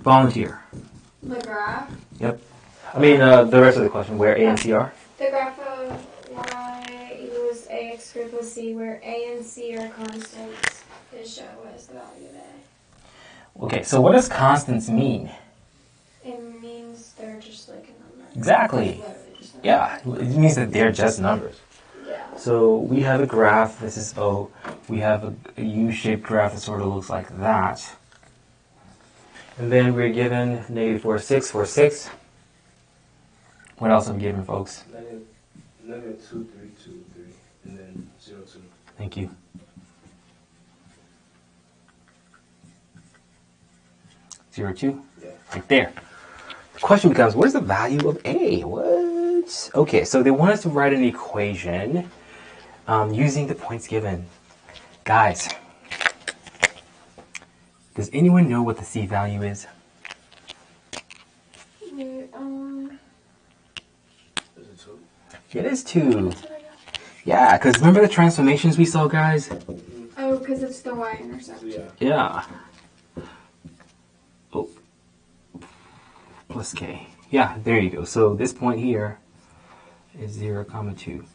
Volunteer. The graph. Yep. I mean, the rest of the question, where a and c are. The graph of y equals ax squared plus c, where a and c are constants, is shown. What is the value of a? Okay. So what does constants mean? It means they're just like a number. Exactly. Literally just a number. Yeah, it means that they're just numbers. Yeah. So we have a graph, this is O. We have a U-shaped graph that sort of looks like that. And then we're given negative 4, 6, 4, 6. What else are we given, folks? negative 2, 3, 2, 3, and then 0, 2. Thank you. 0, 2? Yeah. Right there. The question becomes, what is the value of A? What? Okay, so they want us to write an equation using the points given. Guys, does anyone know what the C value is? Is it 2? It is 2. Yeah, because remember the transformations we saw, guys? Oh, because it's the y-intercept. Yeah. Yeah. Oh. Plus K. Yeah, there you go. So this point here is 0, 2.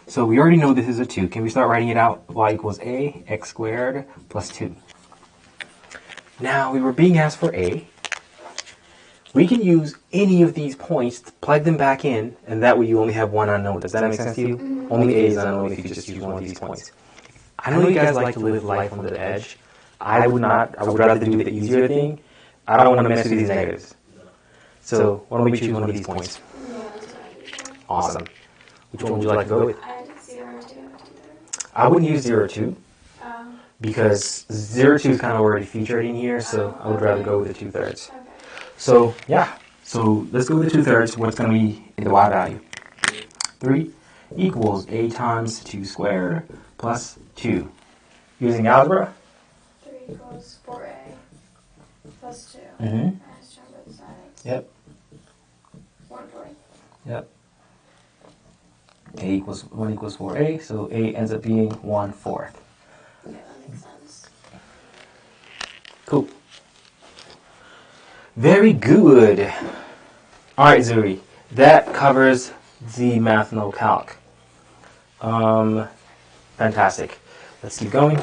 So we already know this is a 2. Can we start writing it out? Y equals A, x squared plus 2. Now, we were being asked for A. We can use any of these points, plug them back in, and that way you only have one unknown. Does that make sense to you? Mm-hmm. Only A is unknown if you just use one of these points. I know you guys like to live life on the edge. I would not. I would rather do the easier thing. I don't want to mess with these negatives. So why don't we choose one of these points? Awesome. Which one would you like to go with? I did 0, 2. I wouldn't use 0, 2 because 0, 2 is kind of already featured in here, so I would rather go with the 2/3. Okay. So yeah, so let's go with the 2/3. What's going to be the y value? 3 equals a times 2 squared plus 2. Using algebra? 3 equals 4a plus 2. Mm-hmm. Minus 2 on both sides. Yep. 140. Yep. One equals 4a, so a ends up being 1/4. Yeah, that makes sense. Cool. Very good. All right, Zuri. That covers the math no calc. Fantastic. Let's keep going.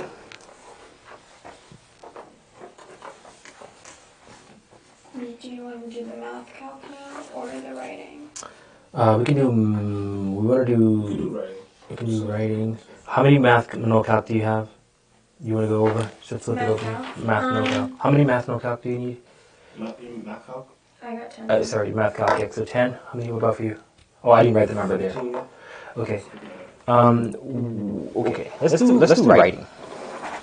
Do you want to do the math calc now or the writing? We can do. We want to do. We can do writing. How many math no calc do you have? You want to go over? Just look it over. Math calc? Math no calc. How many math no calc do you need? Math calc? I got 10. Sorry, math calc. So 10. How many about for you? Oh, I didn't write the number there. Okay. Okay. Let's do writing.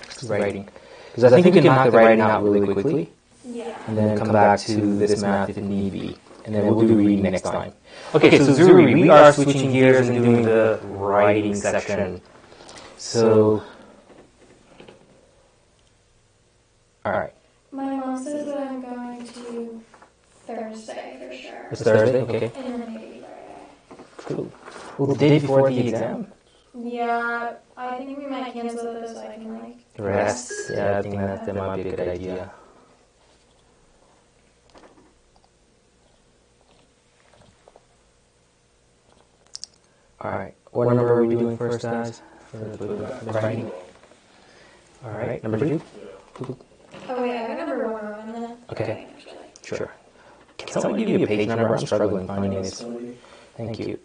Let's do writing. Because I think we can knock the writing out really quickly. Yeah. And then come back to this math if need be. And then we'll do reading next time. Okay, so Zuri, we are switching gears and doing the writing section. So, all right. My mom says that I'm going to Thursday for sure. It's Thursday, okay. And then maybe Friday. Cool. Well, the day before the exam? Yeah, I think we might cancel this so I can like Rest. Yeah, I think that might be a good idea. Alright, what number are we doing first, guys? For the writing? Alright, number 2? Oh wait, I got number 1 and then Okay, sure. Can someone give me a page number? I'm struggling finding this. Thank you.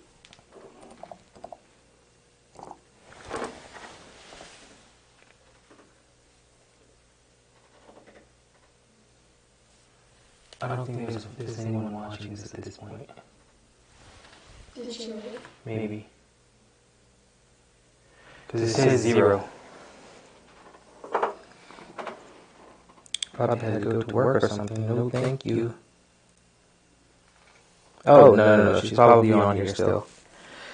I don't think there's anyone watching this at this point. Did she leave? Maybe. Because it says 0. Probably had to go to work or something. No, thank you. Oh, no. She's probably on here still.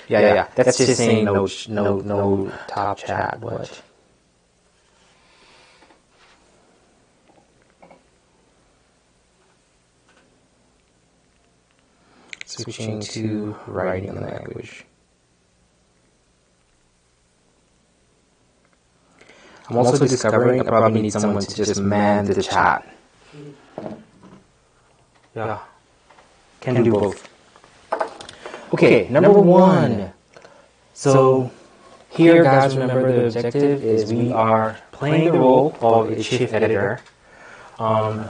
Yeah. That's just saying no top chat. What? Switching to writing language. I'm also discovering I probably need someone to just man the chat. Yeah. Can do both. Okay, number 1. So, here, guys, remember the objective is we are playing the role of a chief editor of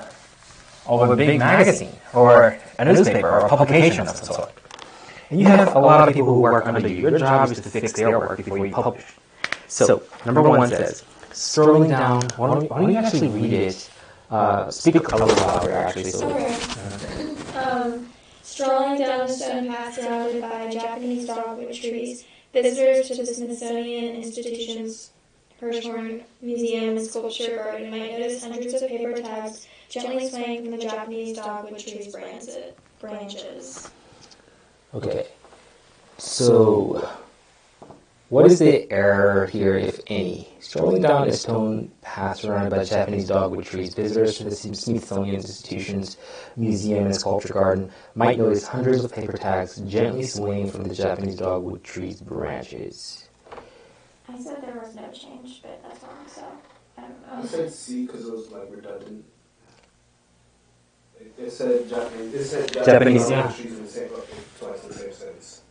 a big magazine or a newspaper or a publication of some sort. And you have a lot of people who work under you. Your job is to fix their work before you publish. So, number 1 says, scrolling down, why don't you actually read it? Speak a little louder, actually. So, strolling down the stone path surrounded by Japanese dogwood trees, visitors to the Smithsonian Institution's Hirshhorn Museum and Sculpture Garden might notice hundreds of paper tags gently swaying from the Japanese dogwood tree's branches. Okay. So, what is the error here, if any? Strolling down a stone path surrounded by Japanese dogwood trees, visitors to the Smithsonian Institution's Museum and Sculpture Garden might notice hundreds of paper tags gently swaying from the Japanese dogwood tree's branches. I said there was no change, but that's wrong, so I don't know. I said C because it was like redundant. It said Japanese trees in the same twice in the same sentence.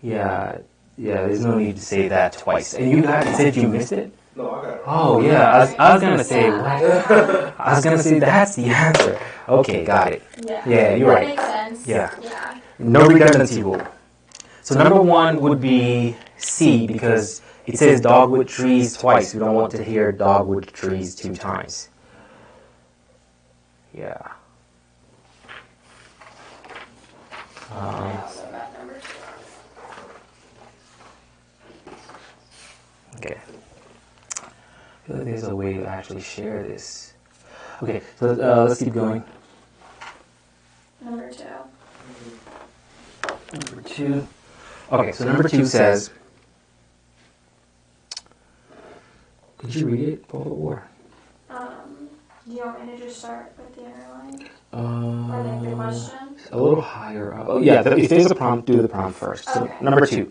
Yeah, there's no need to say that twice. And you guys said you missed it? No, I got it. Oh, yeah, I was going to say, what? I was going to say that's the answer. Okay, got it. Yeah, you're right. That makes sense. Yeah. No redundancy rule. So number 1 would be C because it says dogwood trees twice. We don't want to hear dogwood trees 2 times. Yeah. Okay. I feel like there's a way to actually share this. Okay, so let's keep going. Number 2. Number 2. Okay, so number 2 says, could you read it, or? Do you want me to just start with the underline? Or like the question? A little higher up. Oh, yeah, if there's a prompt, do the prompt first. So, Okay. number 2.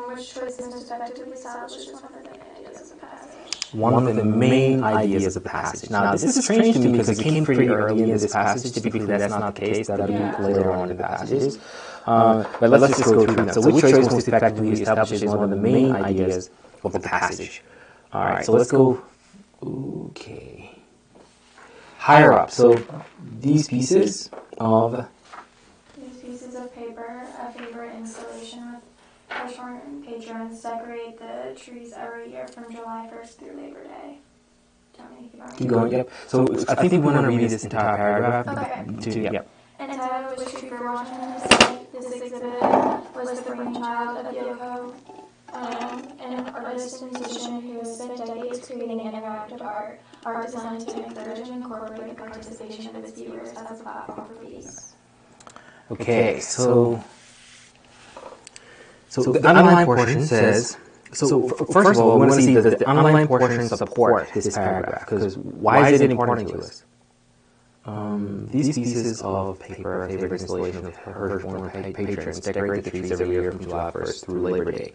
Which choice most effectively establishes one of the main ideas of the passage? One of the main ideas of the passage. Now, this is strange to me because it came pretty early in this passage. Typically, that's not the case. That'll be later on in the passages. But let's just go through them. So, which choice most effectively establishes one of the main ideas of the passage? All right, so let's go. Okay. Higher up. So, these pieces of paper, a favorite installation with Hirshhorn patrons, decorate the trees every year from July 1st through Labor Day. Do you want me to keep on? Keep going, yep. So I think we want to read this entire paragraph. Okay. Yep. An Witch Tree for Washington State. This exhibit was the brainchild of Yoko, an artist and musician who has spent decades creating interactive art designed to encourage and incorporate the participation of its viewers as a platform for peace. Okay, so the online portion says, so first of all, we want to see does the online portion support this paragraph, because why is it important to us? These pieces of paper are favorite installation of Hirschhorn patrons decorate the trees every year from July 1st through Labor Day.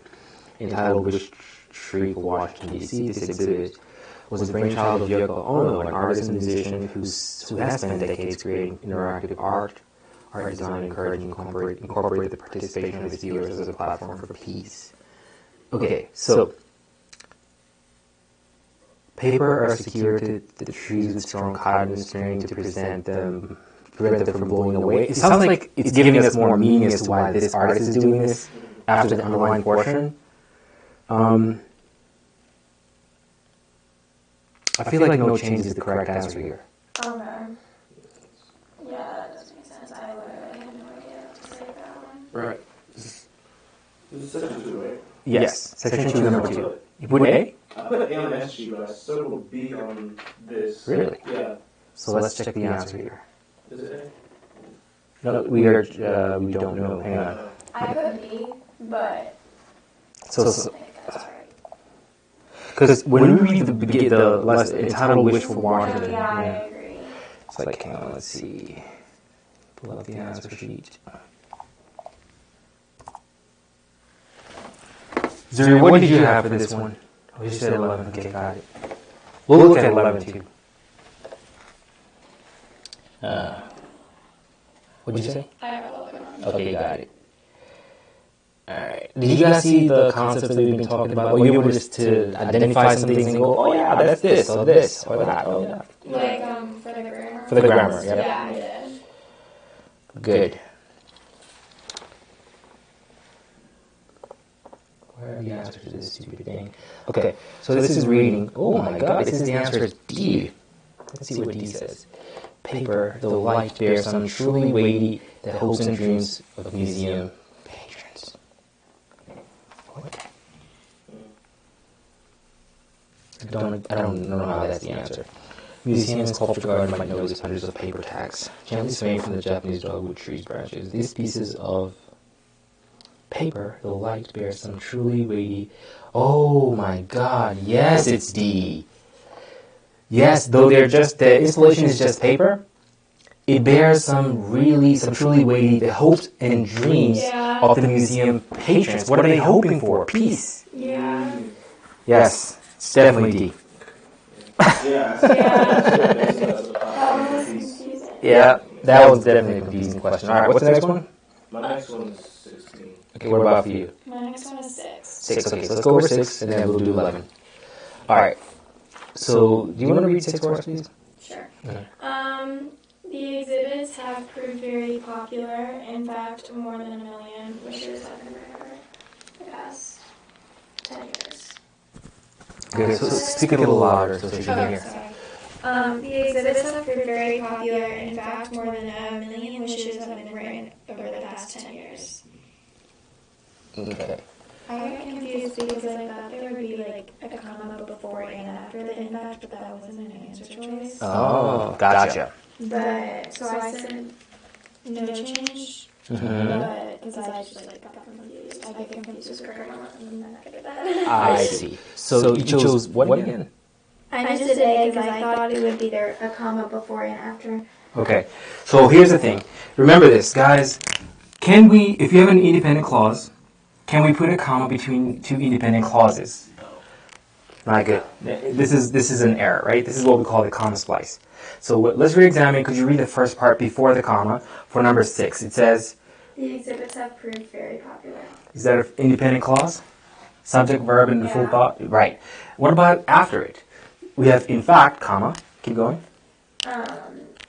Entitled Witch Tree for Washington, D.C., this exhibit was the brainchild of Yoko Ono, an artist and musician who has spent decades creating interactive art design, encouraging incorporate the participation of its viewers as a platform for peace. Okay, so paper are secured to the trees with strong cotton string to prevent them from blowing away. It sounds like it's giving us more meaning as to why this artist is doing this after the underlying portion. I feel like no change is the correct answer here. Okay. Yeah, that does make sense. I literally had no idea what to say about one. Right. This is section 2, right? Yes, section 2, number 2. You put A? I put A on SG, but I circled B on this. Really? Yeah. So let's check the answer here. Is it A? No, we don't know. Hang on. I put B, but So I think that's right. because when we read the lesson entitled "Wish for Washington," Yeah, I agree. it's like, hang on, let's see. Pull up the answer sheet. Zuri, what did you have for this one? Oh, you said 11. Okay, got it. We'll look at 11 too. What did you say? I have 11. Okay, got it. Alright. Did you guys see the concepts that we've been talking about? Were you able just to identify some things and go, oh yeah, that's this, or that, oh yeah. Like, for the grammar? For the grammar, yeah. Yeah, I did. Good. Where are the answers to this stupid thing? Okay, so this is reading. Oh my god, this is the answer is D. Let's see what D says. Paper, though light, bears some truly weighty, the hopes and dreams of museum patrons. What? I don't know how that's the answer. Museum and sculpture garden might notice hundreds of paper tags, gently swaying from the Japanese dogwood tree's branches. These pieces of paper, though light, bear some truly weighty. Oh my god, yes, it's D. Yes, though the installation is just paper, it bears some truly weighty, the hopes and dreams of the museum patrons. What are they hoping for? Peace. Yeah. Yes, it's definitely D. Yeah. That one was confusing. Yeah, that was definitely a confusing question. All right, what's the next one? My next one is 16. Okay, what about for you? My next one is 6. 6, okay, so let's go over 6, and then we'll do 11. All right, so do you want to read 6 for us, please? Sure. Okay. The exhibits have proved very popular. In fact, more than 1 million wishes have been granted the past 10 years. Okay, so speak a little louder so she can hear. Sorry. The exhibits have proved very popular. In fact, more than 1 million wishes have been written over the past 10 years. Okay. I got confused because I thought there would be like a comma before and after the in fact, but that wasn't an answer choice. Oh, gotcha. But so I said no change, but because I just got confused. I get confused with grammar and I'm not good at that. I see. So you chose what again? I just did A because I thought it would be there a comma before and after. Okay. So here's the thing. Remember this, guys. Can we, if you have an independent clause, can we put a comma between 2 independent clauses? Not good. This is an error, right? This is what we call the comma splice. So let's re-examine. Could you read the first part before the comma for number 6? It says, The exhibits have proved very popular. is that an independent clause? Subject, verb, and the full thought? Right. What about after it? We have in fact, comma. Keep going.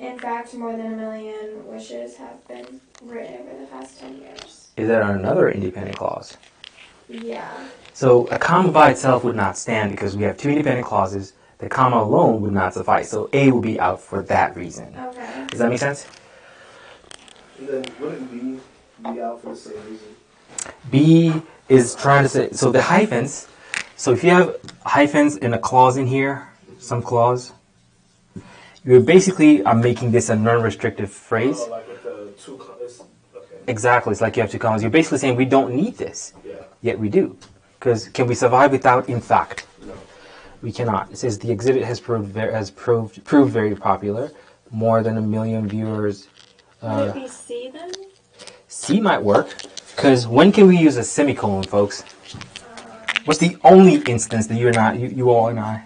In fact, more than 1 million wishes have been written over the past 10 years. Is that another independent clause? Yeah. So a comma by itself would not stand because we have 2 independent clauses. The comma alone would not suffice. So A would be out for that reason. Okay. Does that make sense? And then wouldn't B be out for the same reason? B is trying to say, so the hyphens, so if you have hyphens and a clause in here, some clause, you basically are making this a non-restrictive phrase. Oh, like with the two commas. Okay. Exactly, it's like you have two commas. You're basically saying we don't need this, Yeah. yet we do. Because can we survive without in fact? No. We cannot. It says the exhibit has proved very popular. More than 1 million viewers. Would it be C then? C might work, because when can we use a semicolon, folks? What's the only instance that you all and I?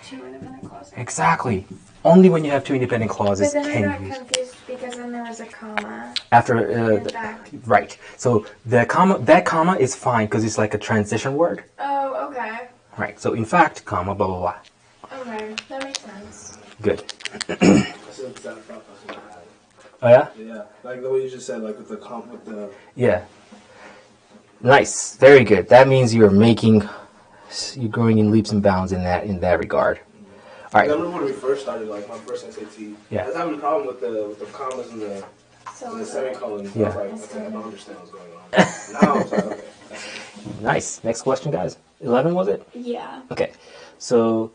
Two independent clauses. Exactly. Only when you have two independent clauses But then can I you got use. confused because then there was a comma. After In fact. right. So that comma is fine because it's like a transition word. Oh, okay. Right. So in fact, comma, blah blah blah. Okay, that makes sense. Good. That's the exact thought process I had. Oh yeah. Yeah, like the way you just said, like with the Yeah. Nice. Very good. That means you're growing in leaps and bounds in that regard. All right. I remember when we first started, like my first SAT. Yeah. I was having a problem with the commas and the semicolons. Yeah. I was like, okay, I don't understand what's going on. Now I'm like, okay. Nice. Next question, guys. 11 was it? Yeah. Okay. So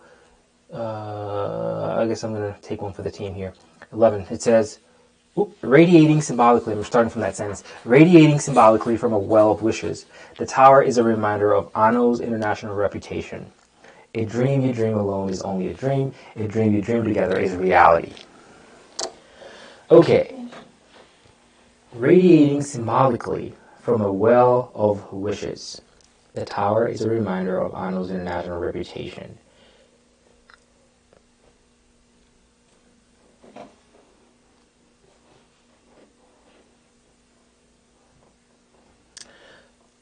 I guess I'm gonna take one for the team here. 11. It says, radiating symbolically. We're starting from that sentence. Radiating symbolically from a well of wishes, the tower is a reminder of Anno's international reputation. A dream you dream alone is only a dream. A dream you dream together is reality. Okay. Radiating symbolically from a well of wishes, the tower is a reminder of Anno's international reputation.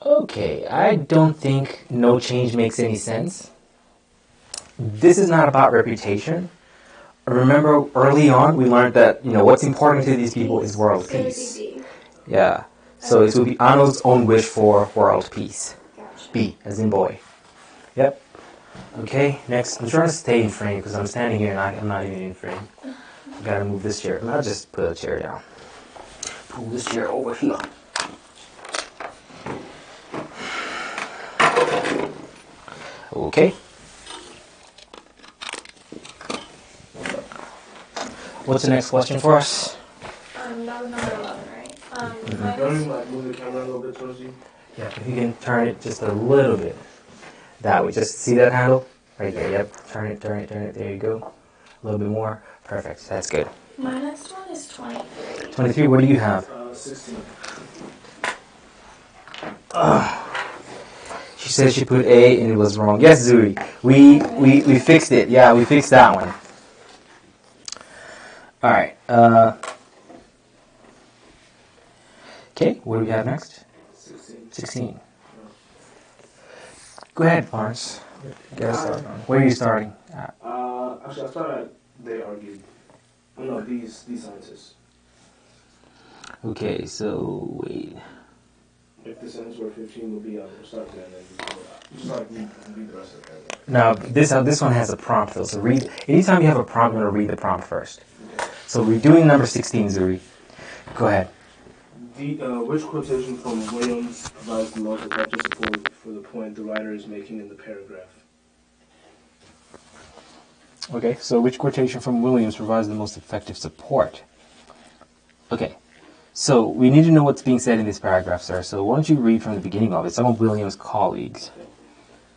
Okay, I don't think no change makes any sense. This is not about reputation. Remember, early on, we learned that, what's important to these people is world So it would peace. be B. Yeah. So it would be Anno's own wish for world peace. Gotcha. B, as in boy. Yep. Okay, next. I'm trying to stay in frame because I'm standing here and I'm not even in frame. Gotta move this chair. I'll just put a chair down. Pull this chair over here. Okay. What's the next question for us? That was number 11, right? Don't you like move the camera a little bit towards you? Yeah, if you can turn it just a little bit. That way. Just see that handle? Right there. Yep. Turn it. There you go. A little bit more. Perfect. That's good. My next one is 23. 23, what do you have? 16. She said she put A and it was wrong. Yes, Zuri. We fixed it. Yeah, we fixed that one. All right. Okay, what do we have next? 16. Go ahead, Florence. Where are you starting? Actually, I thought they argued. Oh, no, these scientists. Okay, so wait. If the sentence were 15, would be we'll start there and then just like read the rest of the paragraph. Now, this one has a prompt, though. So read. Anytime you have a prompt, you're going to read the prompt first. So we're doing number 16, Zuri. Go ahead. Which quotation from Williams provides the most effective support for the point the writer is making in the paragraph? Okay, so which quotation from Williams provides the most effective support? Okay, so we need to know what's being said in this paragraph, sir. So why don't you read from the beginning of it? Some of Williams' colleagues.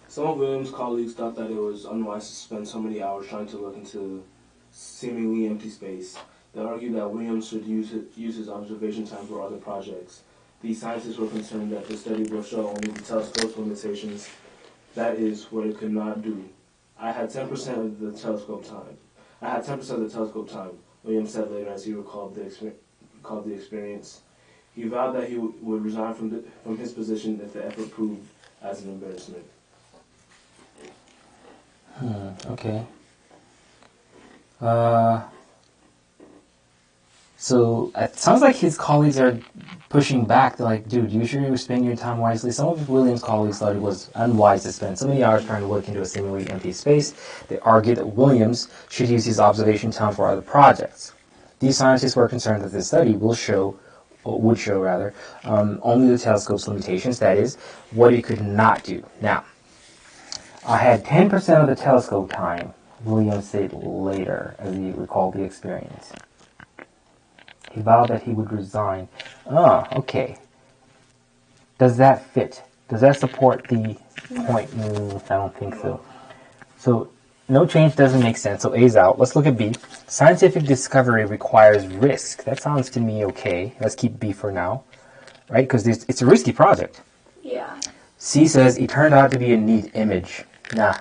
Some of Williams' colleagues thought that it was unwise to spend so many hours trying to look into seemingly empty space. They argued that Williams should use his observation time for other projects. These scientists were concerned that the study will show only the telescope's limitations, that is, what it could not do. I had 10% of the telescope time. Williams said later as he recalled the experience. He vowed that he would resign from his position if the effort proved as an embarrassment. Okay. So it sounds like his colleagues are pushing back. They're like, dude, you sure you spend your time wisely? Some of Williams' colleagues thought it was unwise to spend so many hours trying to look into a seemingly empty space. They argued that Williams should use his observation time for other projects. These scientists were concerned that the study will show or would show rather, only the telescope's limitations, that is, what it could not do. Now, I had 10% of the telescope time, William said later, as he recalled the experience. He vowed that he would resign. Oh, okay. Does that fit? Does that support the point? I don't think so. So, no change doesn't make sense, so A's out. Let's look at B. Scientific discovery requires risk. That sounds to me okay. Let's keep B for now, right? Because it's a risky project. Yeah. C says, it turned out to be a neat image. Nah.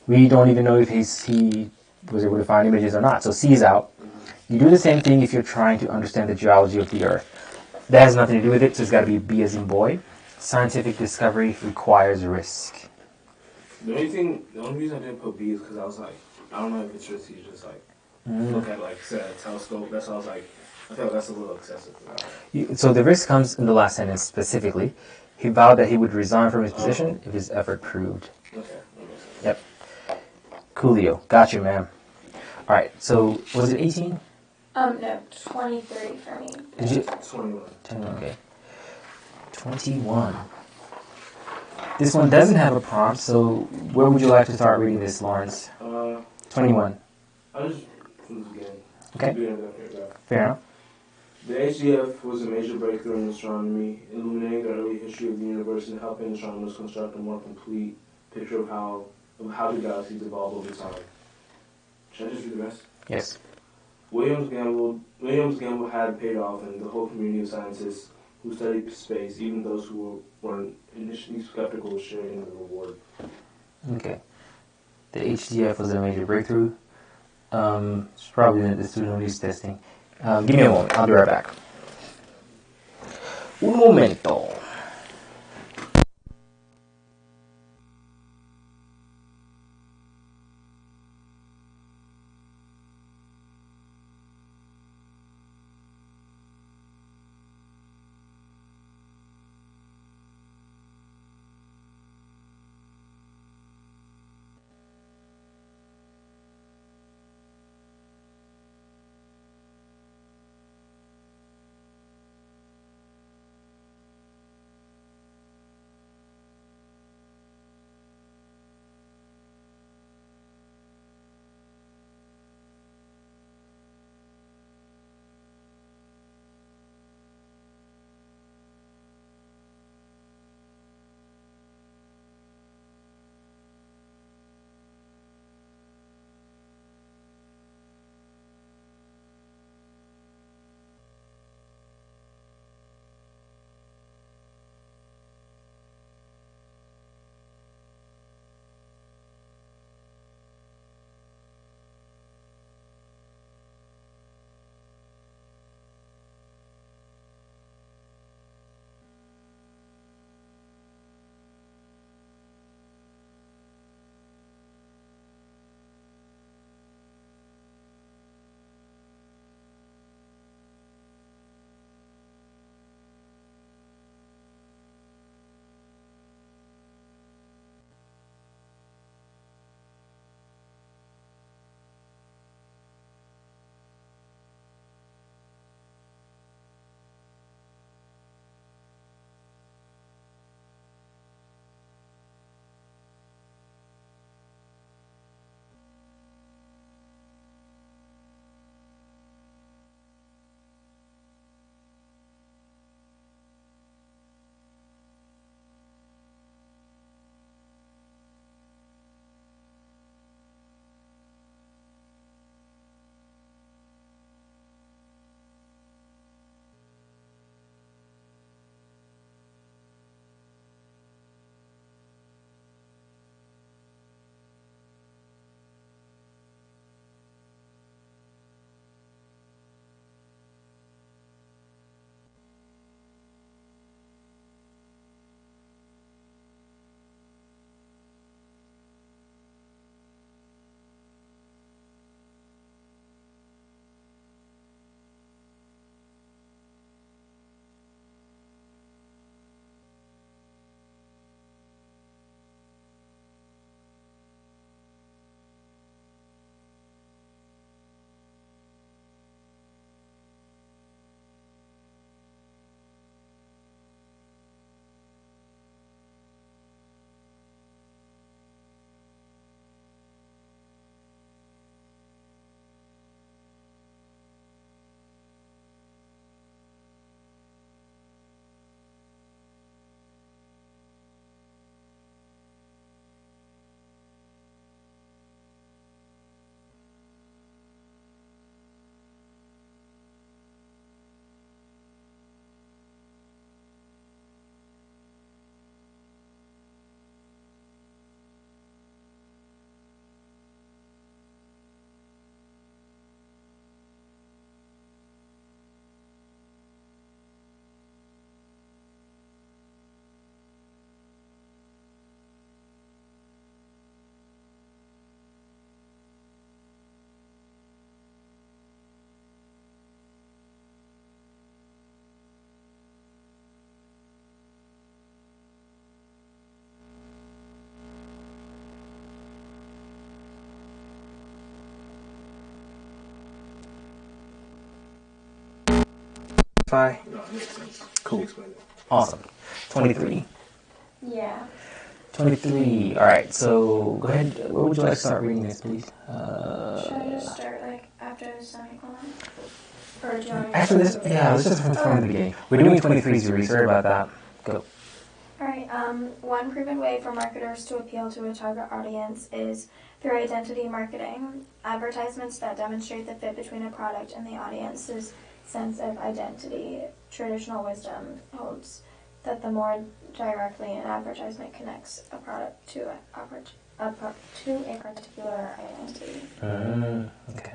We don't even know if he was able to find images or not, so C is out. You do the same thing if you're trying to understand the geology of the Earth. That has nothing to do with it, so it's got to be B as in boy. Scientific discovery requires risk. The only reason I didn't put B is because I was like, I don't know if it's risky, just like, look at, like, say, a telescope. That's why I was like, I feel like that's a little excessive for that. So the risk comes in the last sentence specifically. He vowed that he would resign from his position if his effort proved. Okay. Yep. Coolio. Gotcha, man. All right, so was it 18? No, 23 for me. Did you? 21. 21, okay. 21. This one doesn't have a prompt, so where would you like to start reading this, Lawrence? 21. I'll just from the beginning. Okay. Fair enough. The HDF was a major breakthrough in astronomy, illuminating the early history of the universe and helping astronomers construct a more complete picture of how the galaxies evolved over time. Should I just read the rest? Yes. William's gamble had paid off, and the whole community of scientists who studied space, even those who were initially skeptical, shared in the reward. Okay. The HDF was a major breakthrough. It's probably the student use testing. Give me a moment. I'll be right back. Un momento. Eddify? No, it makes sense. Cool. Explain it. Awesome. 23. Yeah. 23. All right, so go ahead. Where would you like to start reading this, please? Should I just start like after the semicolon? Or do you want Actually, let's just from the beginning. We're doing 23, Zuri. Sorry about that. Go. Alright, one proven way for marketers to appeal to a target audience is through identity marketing. Advertisements that demonstrate the fit between a product and the audience's sense of identity. Traditional wisdom holds that the more directly an advertisement connects a product to a particular identity. Okay.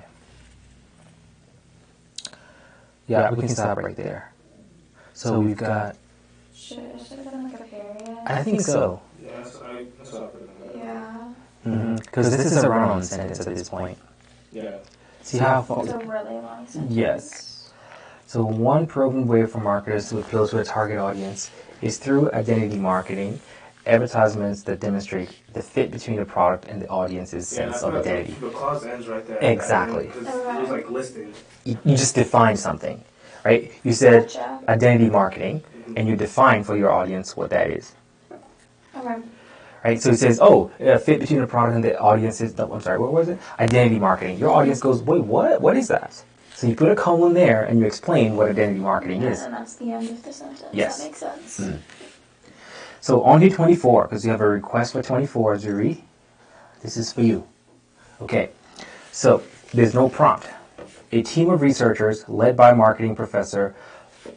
Yeah, we can stop right there. So we've got... Should it have been like a period? I think so. Yeah, that's what I put in there. Yeah. Because this is a run-on sentence at this point. Yeah. See how far... It's a really long sentence. Yes. So one proven way for marketers to appeal to a target audience is through identity marketing, advertisements that demonstrate the fit between the product and the audience's sense of identity. The clause ends right there. Exactly. Because it was like listing. You just define something, right? You said Gotcha. identity marketing, and you define for your audience what that is. Okay. Right? So it says, fit between the product and the audience's, what was it? Identity marketing. Your audience goes, wait, what? What is that? So you put a colon there, and you explain what identity marketing is. And that's the end of the sentence. Yes. That makes sense. Mm. So on to 24, because you have a request for 24, Zuri. This is for you. Okay. So there's no prompt. A team of researchers led by marketing professor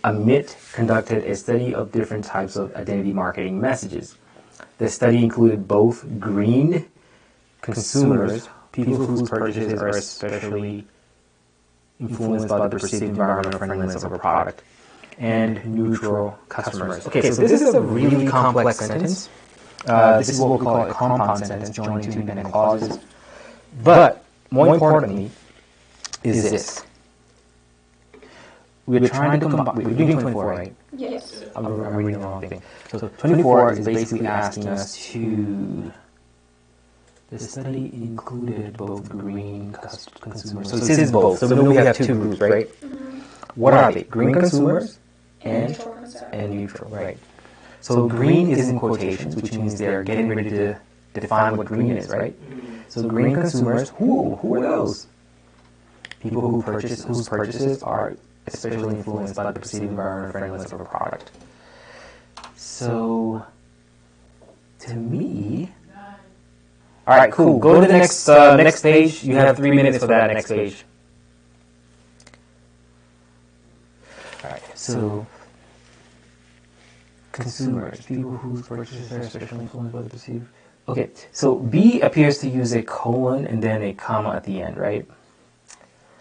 Amit conducted a study of different types of identity marketing messages. The study included both green consumers, people whose purchases are especially influenced by the perceived environmental friendliness of a product, and neutral customers. Okay, so this is a really complex sentence. This is what we call a compound sentence, joining two independent clauses. But more importantly is this. We're trying to combine, we're doing 24, right? Yes. I'm reading the wrong thing. So 24 is basically asking us to... The study included both green consumers. So it says both. So we know we have two groups, right? Mm-hmm. What are they? Green consumers And neutral, right? So green is in quotations, which means they're getting ready to define what green is, right? So green consumers, who are those? People whose purchases are especially influenced by the perceived environmental friendliness of a product. So, to me... All right, cool. Go to the next page. You have 3 minutes for that next page. All right, so... Consumers, people whose purchases are especially influenced by the perceived... Okay, so B appears to use a colon and then a comma at the end, right?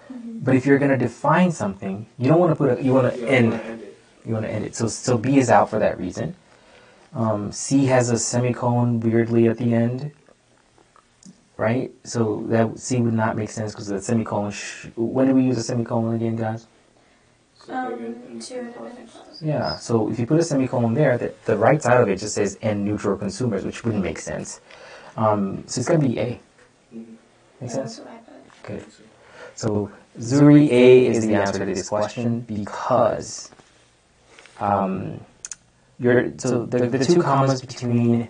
But if you're going to define something, you don't want to put you want to end it. So B is out for that reason. C has a semicolon weirdly at the end, right? So that C would not make sense because the semicolon. When do we use a semicolon again, guys? Two independent clauses. Yeah. So if you put a semicolon there, the right side of it just says "and neutral consumers," which wouldn't make sense. So it's going to be A. Make sense? That's what I put. Good. So Zuri, A is the answer to this question because the two commas between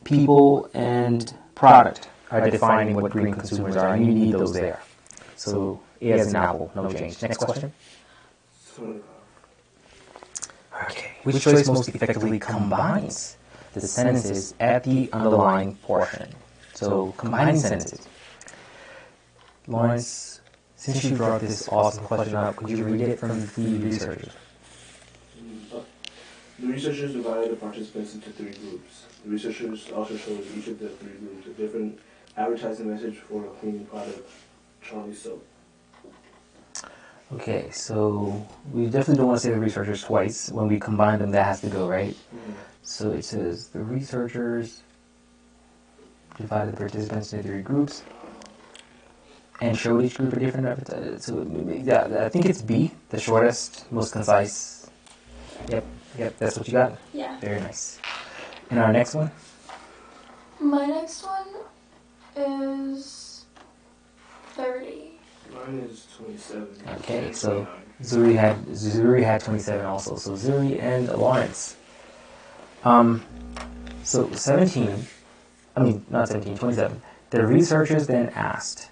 people and product are defining what green consumers are, and you need those there. So A as an apple, no change. Next question. Okay. Which choice most effectively combines the sentences at the underlying portion? So combining sentences. Lawrence, since you brought this awesome question up, could you read it from the researchers? The researchers divided the participants into 3 groups. The researchers also showed each of the 3 groups a different advertising message for a cleaning product, Charlie soap. Okay, so we definitely don't want to say the researchers twice. When we combine them, that has to go, right? So it says the researchers divided the participants into 3 groups and showed each group a different advertisement. So yeah, I think it's B, the shortest, most concise. Yep, that's what you got? Yeah. Very nice. And our next one? My next one is 30. My Mine is 27. Okay, so Zuri had 27 also. So Zuri and Lawrence. So 17. I mean, not 17, 27. The researchers then asked,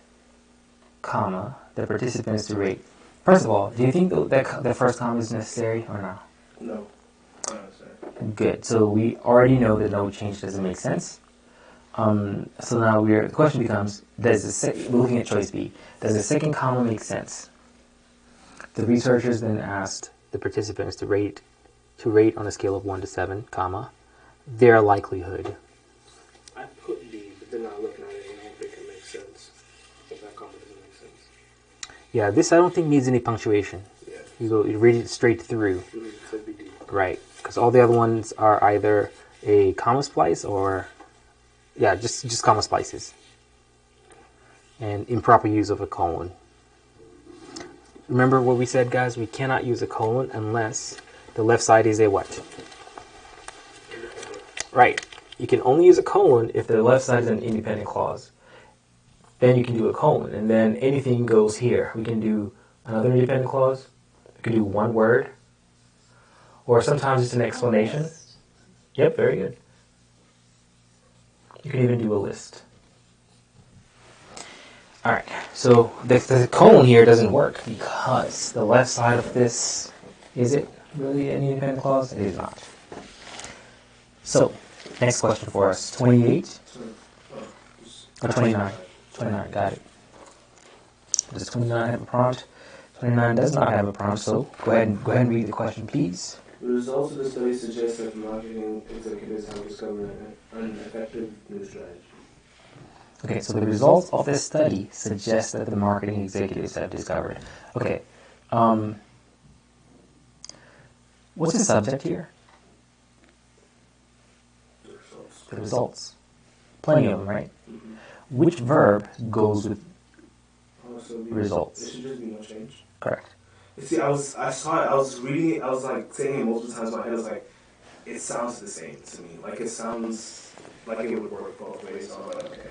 comma, the participants to rate. First of all, do you think that the first comma is necessary or not? No. Not necessary. Good. So we already know that no change doesn't make sense. So now the question becomes, we're looking at choice B. Does the second comma make sense? The researchers then asked the participants to rate on a scale of 1 to 7, comma, their likelihood. I put D, but then I looking at it and I don't think it makes sense. If that comment doesn't make sense. Yeah, this I don't think needs any punctuation. Yeah. You read it straight through. So it'd be D. Right, because all the other ones are either a comma splice or, yeah, just comma splices. And improper use of a colon. Remember what we said, guys? We cannot use a colon unless the left side is a what? Right. You can only use a colon if the left side is an independent clause. Then you can do a colon, and then anything goes here. We can do another independent clause. We can do one word. Or sometimes it's an explanation. Yep, very good. You can even do a list. All right, so the colon here doesn't work because the left side of this, is it really an independent clause? It is not. So, next question for us, 28 or 29? 29, got it. Does 29 have a prompt? 29 does not have a prompt, so go ahead and read the question, please. The results of the study suggest that marketing executives have discovered an effective new strategy. Okay, so the results of this study suggest that the marketing executives have discovered. Okay, what's the subject here? The results. Plenty of them, right? Mm-hmm. Which verb goes with results? It should just be no change. Correct. You see, I saw it, I was reading it, I was like saying it multiple times in my head, I was like, it sounds the same to me. Like it sounds like it would work both ways, so I was like, okay.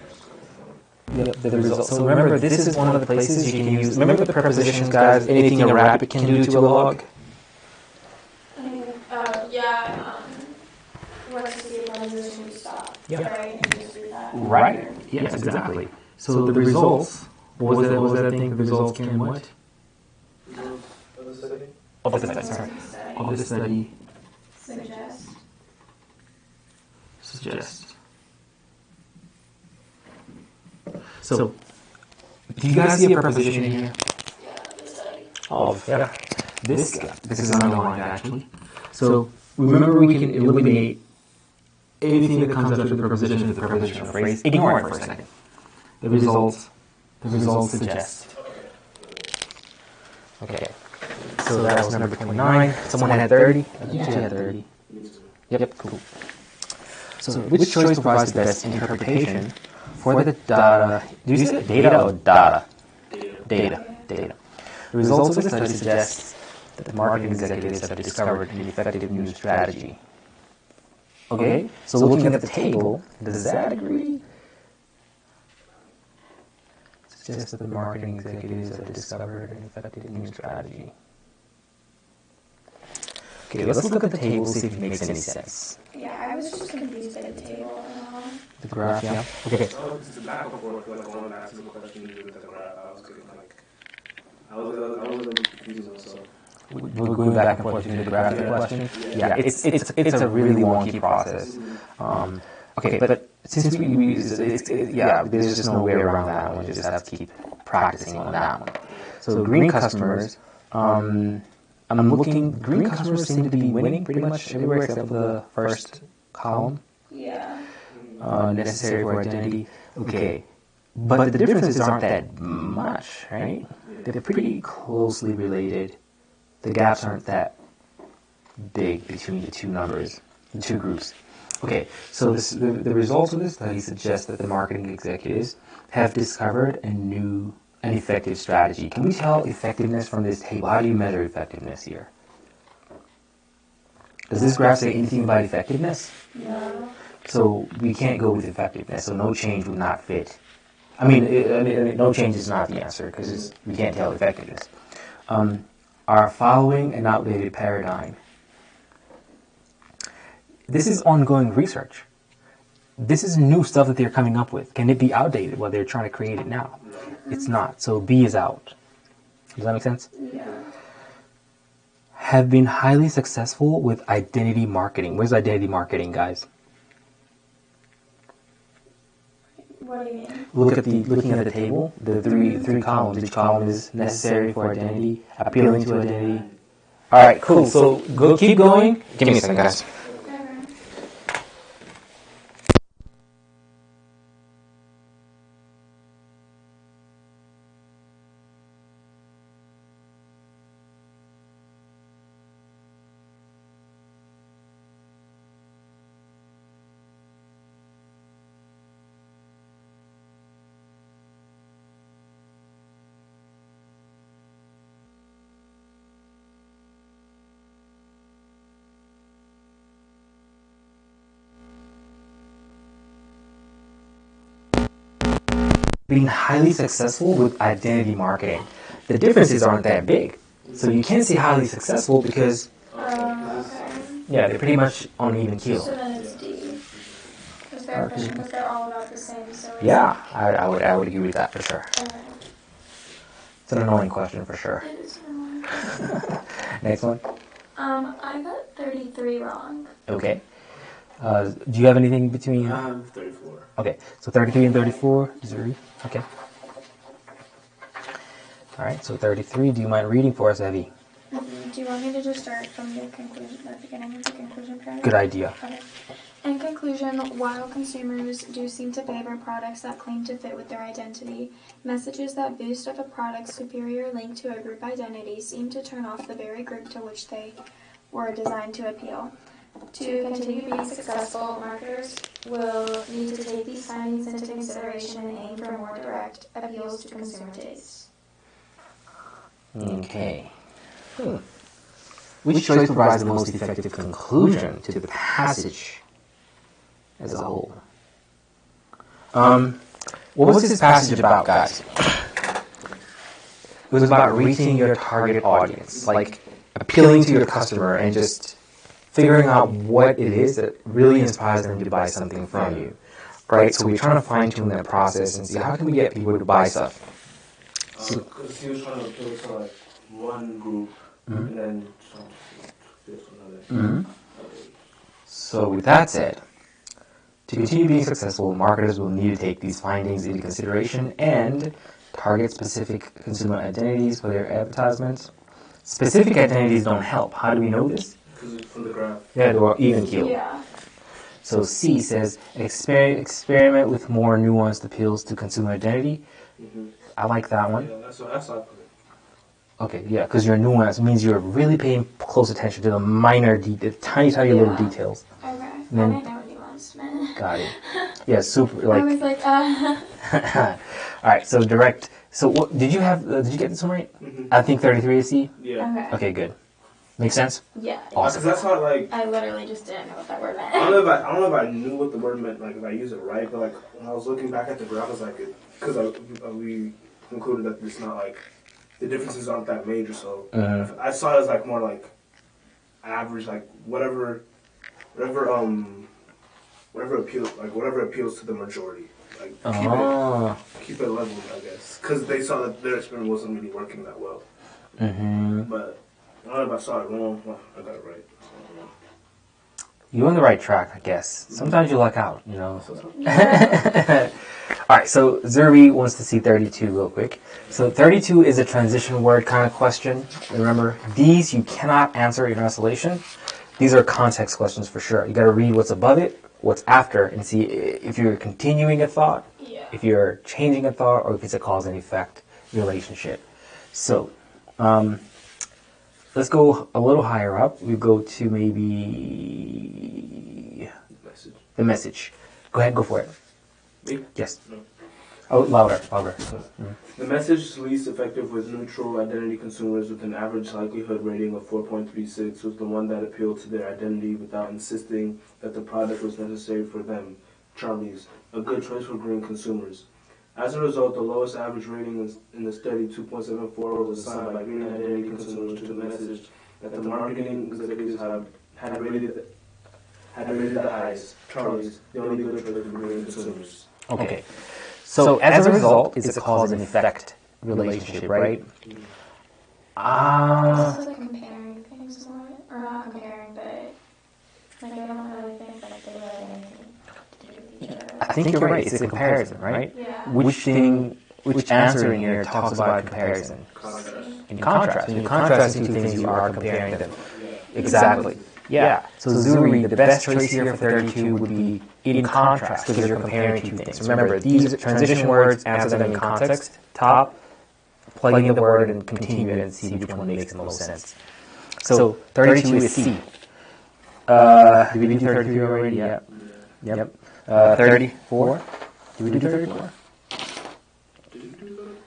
The results. So remember, this is one of the places you can use. Remember the prepositions, guys? Anything a rabbit can do to a log? Once you see a preposition, you stop. Yeah. Right? And just do that. Right. Yes, exactly. So the results, what was that thing? The results can what? Results of the study? Of the study, sorry. Of the study. Suggest. So, do you guys see a preposition in here? Of, yeah. This is underlined actually. So, remember we can eliminate anything that comes after the preposition with the prepositional phrase. Ignore it for a second. The results suggest. Okay. So that was number 29. Someone had 30? You had 30. Yep, cool. So which choice provides the best interpretation for the data? Do you say data or data? Data. The results of the study suggest that the marketing executives have discovered an effective new strategy. Okay, so looking at the table, does that agree? Suggests that the marketing executives have discovered an effective new strategy. Okay, let's look at the table, see if it makes any sense. Yeah, I was just confused by the table. The graph, yeah. Okay. It's back and forth, like going back to the question with the graph. I was getting like, I was a little confused also. We're going back and forth between the graph and the question. Yeah, it's a really wonky process. Okay, but since we use there's just no way around that one. You just have to keep practicing on that one. So green customers, I'm looking. Green customers seem to be winning pretty much everywhere except for the first column. Yeah. Necessary for identity. Okay, but the differences aren't that much, right? They're pretty closely related. The gaps aren't that big between the two numbers, the two groups. Okay, so the results of this study suggest that the marketing executives have discovered an effective strategy. Can we tell effectiveness from this table? How do you measure effectiveness here? Does this graph say anything about effectiveness? No. So we can't go with effectiveness, so no change would not fit I mean, no change is not the answer because we can't tell how effective it is. Are following an outdated paradigm. This is ongoing research. This is new stuff that they're coming up with. Can it be outdated while they're trying to create it now? It's not. So B is out. Does that make sense? Yeah. Have been highly successful with identity marketing. What is identity marketing, guys? What do you mean? Looking at the table, the three columns. Each column is necessary for identity, appealing to identity. All right, cool. So keep going. Give me a second, guys. Being highly successful with identity marketing. The differences aren't that big. So you can't say highly successful because, yeah, they're pretty much on an even keel. So then it's D. Because they're all about the same. So Yeah, I would agree with that for sure. Okay. It's an annoying question for sure. It is annoying. Next one. I got 33 wrong. Okay. Do you have anything between? I have 34. Okay, so 33 and 34. Zuri. Okay. All right, so 33. Do you mind reading for us, Evie? Do you want me to just start from the conclusion, the beginning of the conclusion paragraph? Good idea. Okay. In conclusion, while consumers do seem to favor products that claim to fit with their identity, messages that boast of a product's superior link to a group identity seem to turn off the very group to which they were designed to appeal. To continue being successful, marketers will need to take these findings into consideration and aim for more direct appeals to consumer tastes. Okay. Which choice provides the most effective conclusion to the passage as a whole? What was this passage about, guys? It was about reaching your target audience, like appealing to your customer and just figuring out what it is that really inspires them to buy something from you, right? So we're trying to fine-tune that process and see how can we get people to buy stuff. Because he was trying to appeal to like one group and then this another. So with that said, to continue being successful, marketers will need to take these findings into consideration and target specific consumer identities for their advertisements. Specific identities don't help. How do we know this? Because it's from the graph. Yeah, they were even keeled. Yeah. So C says, experiment with more nuanced appeals to consumer identity. I like that one. Yeah, that's how I put it. Okay, yeah, because you're nuanced means you're really paying close attention to the minor, the tiny little details. Okay. Then- I didn't know what nuanced meant. Got it. Yeah, super, I like... was like, All right, so direct... So what, did you get this one right? I think 33 is C? Yeah. okay. Okay, good. Make sense? Yeah. Awesome. Because that's how like I literally just didn't know what that word meant. I don't know if I knew what the word meant, like if I used it right, but like when I was looking back at the graph, I was like, because we concluded that it's not like the differences aren't that major, so I saw it as like more like average, like whatever appeals to the majority, like keep it level, I guess, because they saw that their experiment wasn't really working that well. But I don't know if I saw it wrong. Well, I got it right. You're on the right track, I guess. Sometimes you luck out, you know. All right, so Zerby wants to see 32 real quick. So 32 is a transition word kind of question. Remember, these you cannot answer in isolation. These are context questions for sure. You got to read what's above it, what's after, and see if you're continuing a thought, if you're changing a thought, or if it's a cause and effect relationship. So, let's go a little higher up. We go to maybe the message. Go ahead, go for it. Me? Yes. No. Oh, louder. The message is least effective with neutral identity consumers with an average likelihood rating of 4.36 was the one that appealed to their identity without insisting that the product was necessary for them. Charlie's, a good choice for green consumers. As a result, the lowest average rating in the study, 2.74, was assigned by green identity consumers to the message that the marketing executives had rated the highest. Charlie's, the only good choice for green consumers. Okay. So as a result, it's a cause and effect relationship, right? It's like comparing things more, or not comparing, but like I don't really think like they really have anything to do with each other. I think you're right. It's a comparison, right? Yeah. Which answer in here talks about comparison? In contrast. When you contrast two things, you are comparing them. Exactly. Yeah. So Zuri, the best choice here for 32 would be in contrast, because you're comparing two things. Remember, these transition words, answer them in context. Top, plug in the word and continue it and see which one makes the most sense. So 32 is C. Did we do 33 already? Yeah. Yep. 34? Did we do 34?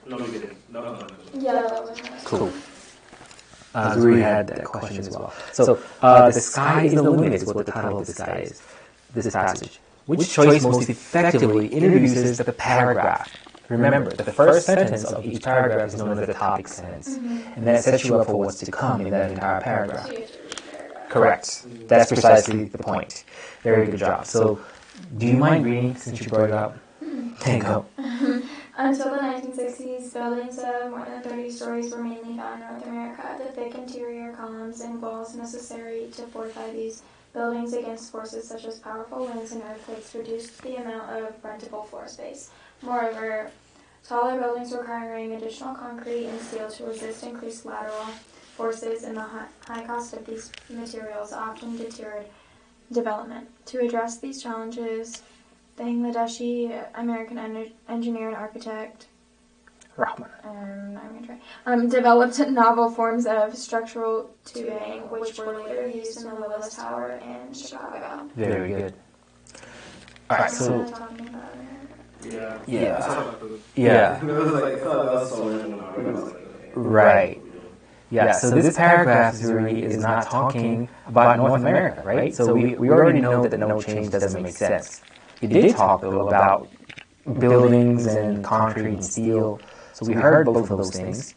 No, we didn't. No. Yeah, that was nice. Cool. Zuri had that question as well. So, the sky is the limit is what the title of this guy is, this passage. Which choice most effectively introduces the paragraph? Remember, the first sentence of each paragraph is known as the topic sentence. And that sets you up for what's to come in that entire paragraph. Correct. That's precisely the point. Very good job. So, do you mind reading since you brought it up? There you go. Until the 1960s, buildings of more than 30 stories were mainly found in North America. The thick interior columns and walls necessary to fortify these buildings against forces such as powerful winds and earthquakes reduced the amount of rentable floor space. Moreover, taller buildings requiring additional concrete and steel to resist increased lateral forces and the high cost of these materials often deterred development. To address these challenges, the Bangladeshi American engineer and architect Rahman. Developed novel forms of structural tubing, which were later used in the Willis Tower in Chicago. Very good. All right, so yeah. Right. Yeah, so this paragraph is not talking about North America, right? So we already know that no change doesn't make sense. It did talk, though, about buildings and concrete and steel. So we heard both of those things.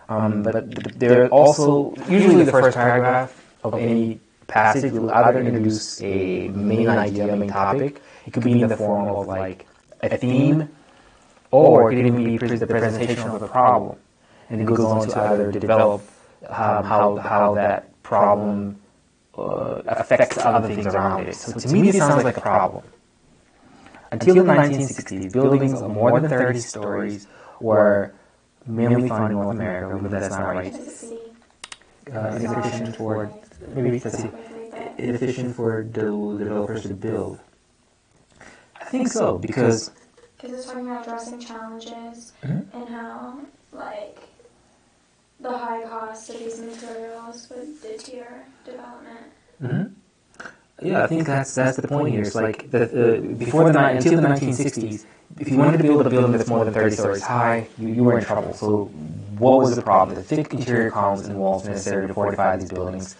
But there are also, usually the first paragraph of any passage will either introduce a main idea, main topic. It could be in the form of like a theme, or it could even be the presentation of a problem. And it goes on to either develop how that problem affects other things around it. So to me, this sounds like a problem. Until the 1960s, buildings of more than 30 stories were mainly found in North America. But that's not right. Inefficient for developers to build. I think so, because it's talking about addressing challenges and how like the high cost of these materials would deter development. Mm-hmm. Yeah, I think that's the point here. It's like until the 1960s, if you wanted to build a building that's more than 30 stories high, you were in trouble. So what was the problem? The thick interior columns and walls necessary to fortify these buildings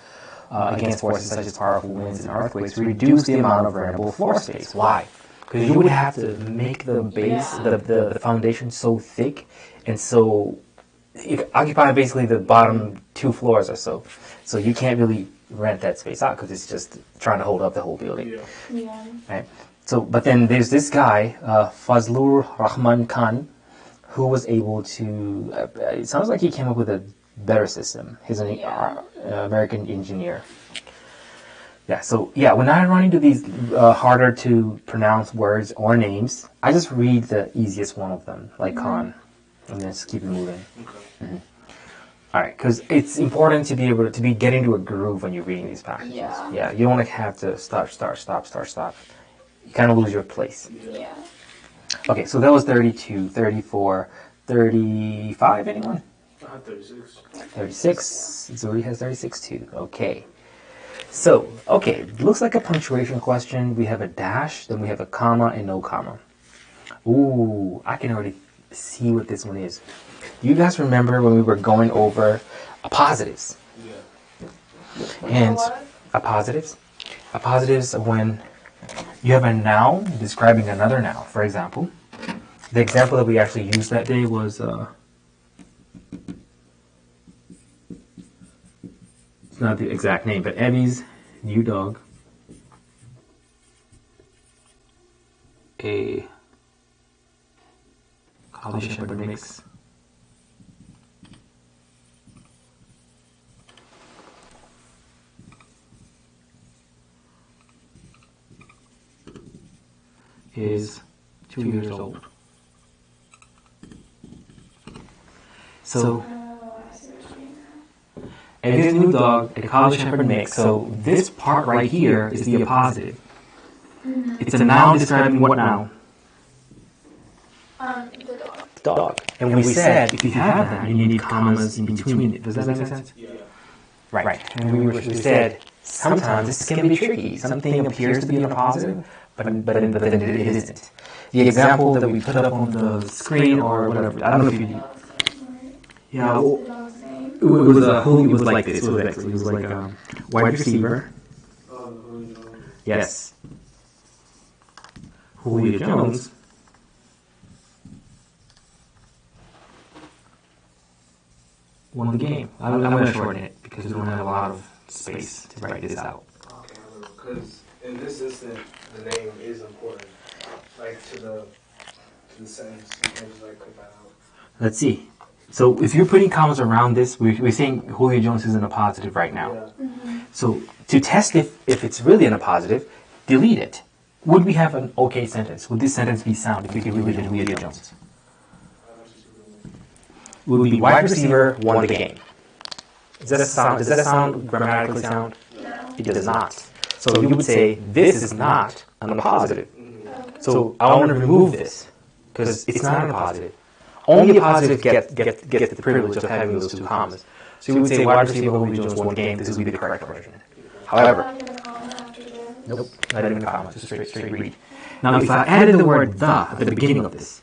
against forces such as powerful winds and earthquakes reduce the amount of rentable floor space. Why? Because you would have to make the base, the foundation so thick, and so you occupy basically the bottom 2 floors or so. So you can't really rent that space out because it's just trying to hold up the whole building. Yeah. Right. So, but then there's this guy, Fazlur Rahman Khan, who was able to. It sounds like he came up with a better system. He's an American engineer. Yeah. So when I run into these harder to pronounce words or names, I just read the easiest one of them, like Khan, and then just keep it moving. Okay. Mm-hmm. All right, because it's important to be able to be getting into a groove when you're reading these passages. Yeah, you don't want to have to start. You kind of lose your place. Yeah. Okay, so that was 32, 34, 35, anyone? 36. 36. Zuri has 36 too. Okay. So, looks like a punctuation question. We have a dash, then we have a comma and no comma. Ooh, I can already see what this one is. Do you guys remember when we were going over appositives? Yeah. And appositives? Appositives are when you have a noun describing another noun. For example, The example that we actually used that day was it's not the exact name, but Eddie's new dog, a Collie Shepherd mix. Is 2 years old. So, and his new dog, a Collie Shepherd mix. So this part right here is the appositive. It's a noun describing what noun? The Dog. And we said if you have that, you need commas in between it. Does that make sense? Yeah. Right. And we said sometimes this can be tricky. Something appears to be in a positive, but then it isn't. The example that we put up on the screen or whatever, I don't know if you. Yeah. It was like this. It was like a wide receiver. Yes. Julio Jones. Won the game. I'm going to shorten it because we don't have a lot of space to write this out. Okay, because in this instance, the name is important, like to the sentence. You can just like cut that out. Let's see. So if you're putting commas around this, we're saying Julio Jones is in a positive right now. Yeah. So to test if it's really in a positive, delete it. Would we have an okay sentence? Would this sentence be sound if we deleted Julio Jones? Would be wide receiver won the game. Does that sound grammatically sound? No. It does not. So you would say this is not on a positive. So I want to remove this because it's not a positive. Only a positive get the privilege of having those two commas. So you would say wide receiver Julio Jones won the game. This would be the correct version. However, nope, not even a comma, just straight read. Now if I added the word the at the beginning of this,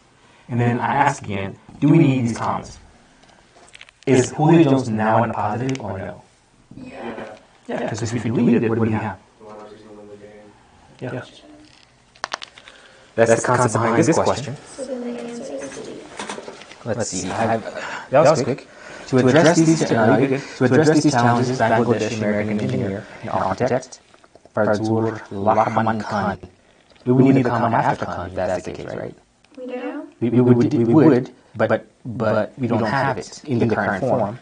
and then I ask again, do we need these commas? Is Julio Jones now in a positive or no? Yeah. Yeah, because if we deleted it, what do we have? Yeah. That's the concept behind this question. So then the answer is D. Let's see. That was quick. To address these challenges, Bangladeshi American engineer and architect Fazlur Rahman Khan. We would need a comma after Khan if that's the case, right? We do? We would, but we don't have it in the current form.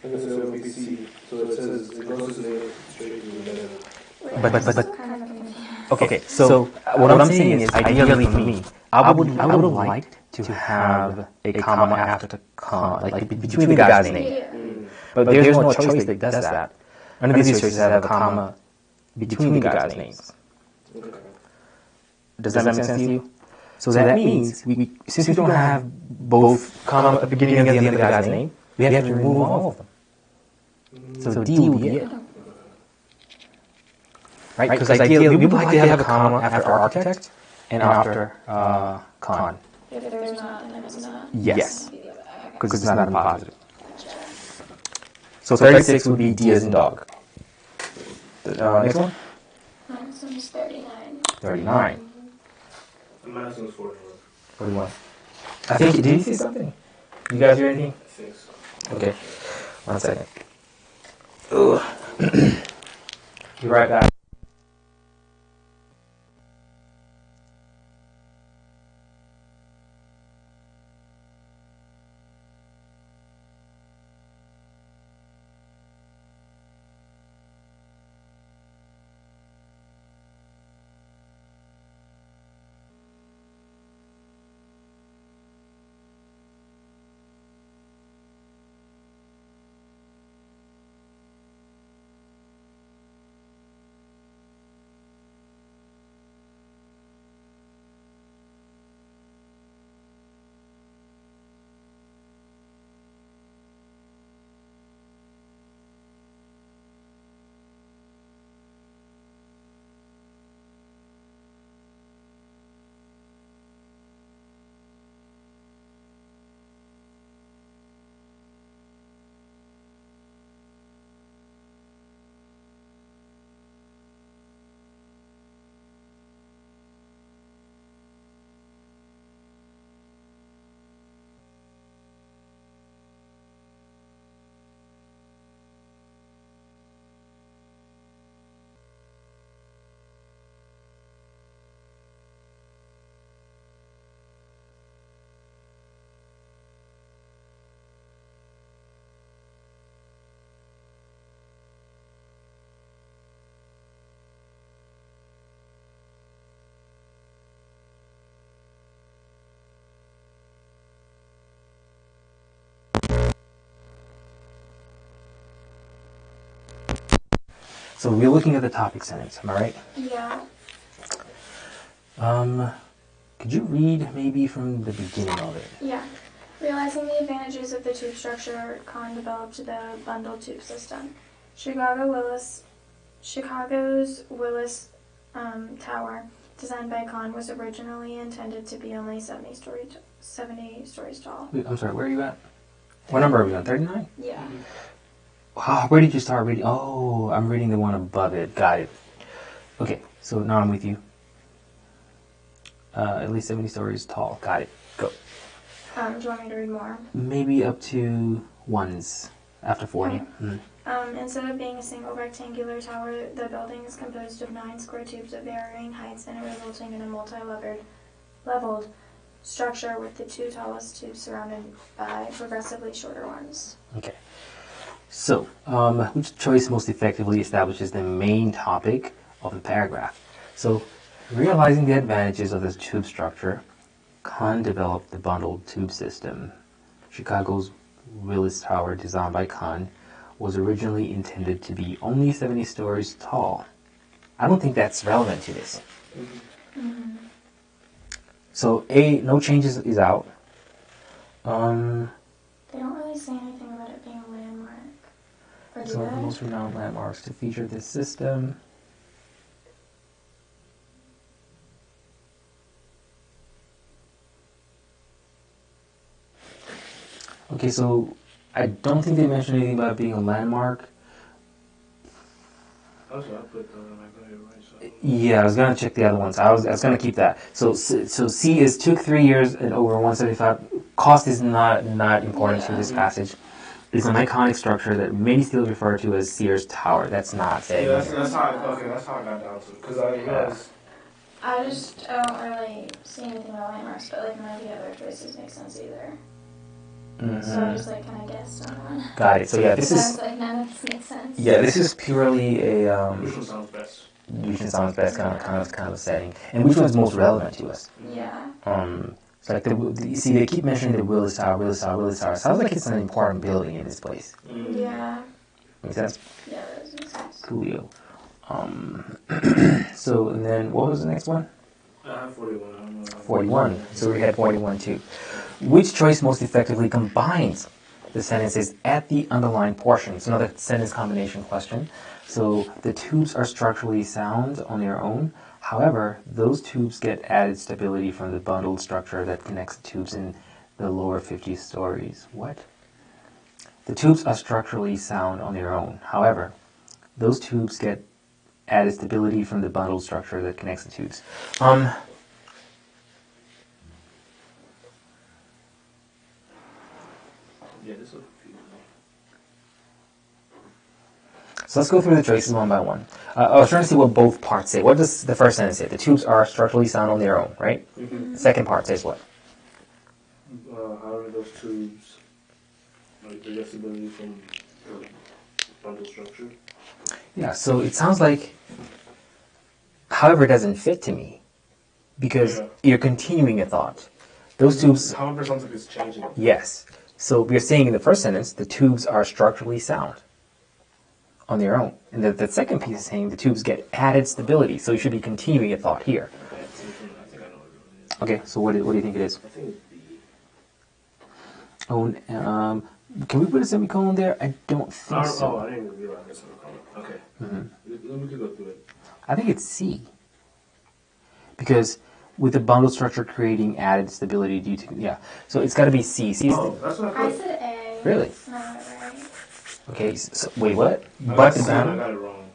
And this is what we see. So it says it goes to the straight to the negative. But Kind of confusing. okay. So what I'm saying is, ideally for me, I would have liked to have a comma after Khan, like between the guy's name. Yeah. But there's no choice that does that. None of these choices have a comma between the guys' names. Okay. Does that make sense to you? So that means since we don't have both comma at the beginning and the end of the guy's name, we have to remove all of them. So D would be it. Right? Because ideally, we would like to have a comma after architect and after Khan. If there's not, then it's not. Yes. Because it's not a positive. So 36 would be D as in dog. Next one? Next one's 39. 39. The maximum is 41. 41. I think, did you say something? You guys hear anything? I think so. Okay. 1 second. Be right back. So we're looking at the topic sentence, am I right? Yeah. Could you read maybe from the beginning of it? Yeah. Realizing the advantages of the tube structure, Kahn developed the bundled tube system. Chicago's Willis Tower, designed by Kahn, was originally intended to be only 70 stories tall. Wait, I'm sorry, where are you at? What number are we on? 39? Yeah. Wow, where did you start reading? Oh, I'm reading the one above it. Got it. Okay, so now I'm with you. At least 70 stories tall. Got it. Go. Do you want me to read more? Maybe up to ones after 40. Okay. Instead of being a single rectangular tower, the building is composed of 9 square tubes of varying heights and resulting in a multi-leveled structure with the 2 tallest tubes surrounded by progressively shorter ones. Okay. So, which choice most effectively establishes the main topic of the paragraph? So, realizing the advantages of this tube structure, Kahn developed the bundled tube system. Chicago's Willis Tower, designed by Kahn, was originally intended to be only 70 stories tall. I don't think that's relevant to this. Mm-hmm. So A, no changes is out. They don't really say anything about it being a landmark. Or do Some of the they? most renowned landmarks to feature this system. Okay, so I don't think they mentioned anything about being a landmark. Also, I put the right. Yeah, I was gonna check the other ones. I was gonna keep that. So C is took 3 years and over 175. Cost is not important to this passage. It's an iconic structure that many still refer to as Sears Tower. That's not saying. Yeah, that's how I got down to it. Because I realized. I don't really see anything about landmarks, but like none of the other choices make sense either. So I just like kind of guessed on one. Got it. So yeah, this is. Like none of this makes sense. Yeah, this is purely a. Which one sounds best? Which one sounds best kind of setting, and which one's most relevant to us. Yeah. It's like you see, they keep mentioning the Willis Tower, Willis Tower, Willis Tower. Sounds like it's an important building in this place. Yeah. Makes sense? Yeah, that does make sense. Coolio. So, and then what was the next one? I have 41. 41. So we had 41 too. Which choice most effectively combines the sentences at the underlined portion? It's another sentence combination question. So the tubes are structurally sound on their own. However, those tubes get added stability from the bundled structure that connects the tubes in the lower 50 stories. What? The tubes are structurally sound on their own. However, those tubes get added stability from the bundled structure that connects the tubes. Yeah, this will confuse me. So let's go through the choices one by one. I was trying to see what both parts say. What does the first sentence say? The tubes are structurally sound on their own, right? Mm-hmm. The second part says what? However, those tubes, like the stability from the bundle structure. Yeah, so it sounds like, however, it doesn't fit to me because you're continuing a thought. Those tubes. However, sounds like it's changing. Yes. So we're saying in the first sentence, the tubes are structurally sound on their own. And the second piece is saying the tubes get added stability. So you should be continuing a thought here. Okay, I think I know what it is. Okay, so what do you think it is? I think it's B. Oh, can we put a semicolon there? I don't think so. Oh, I didn't even realize that's a Okay. Mm-hmm. We could go through it. I think it's C. Because with the bundle structure creating added stability due to, yeah. So it's got to be C. C is That's what I said A. Really? That's not right. Okay, so wait, what? I But the got bundle? it wrong.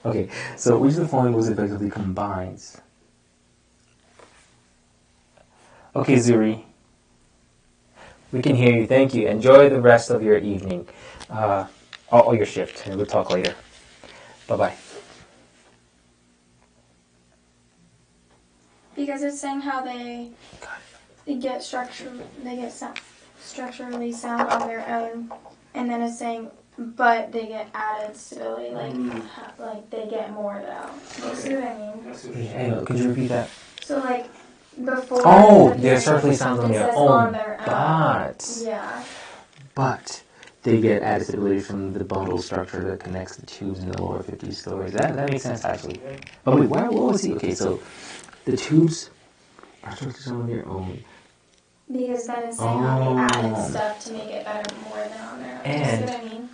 Okay, so which of the following was effectively combines? Okay, Zuri. We can hear you. Thank you. Enjoy the rest of your evening. Or your shift. And we'll talk later. Bye-bye. Because it's saying how they get structurally sound on their own, and then it's saying, but they get added stability, like they get more though. You see what I mean? Hang on, could you repeat that? So like before. Oh, they're structurally sound on it their says own. on their own. But. Yeah. But they get added stability from the bundle structure that connects the tubes in the lower 50 stories. That makes sense, actually. But wait, what was he? Okay, so the tubes are structures on their own. Because then it's saying how they added stuff to make it better more than on their own. Do you see what I mean?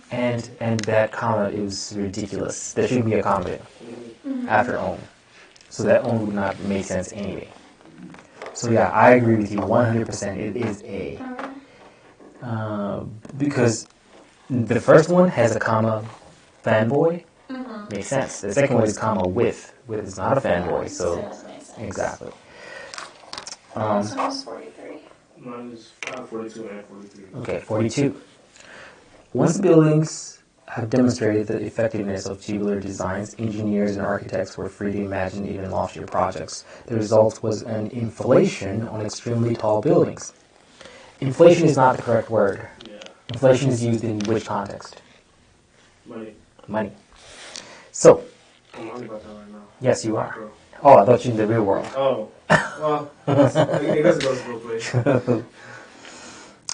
And that comma is ridiculous. There should be a comma there after own. So that own would not make sense anyway. So yeah, I agree with you 100%. It is A. Because the first one has a comma fanboy. Makes sense. The second one is comma with. With is not a fanboy, so it doesn't make sense. exactly. This one was 43. Mine is 42 and 43. Okay, 42. Once the buildings have demonstrated the effectiveness of tubular designs, engineers and architects were free to imagine even loftier projects. The result was an inflation on extremely tall buildings. Inflation is not the correct word. Yeah. Inflation is used in which context? Money. So, I'm worried about that right now. yes, you are. Oh, I thought you in the real world. Oh. Well, it doesn't go to both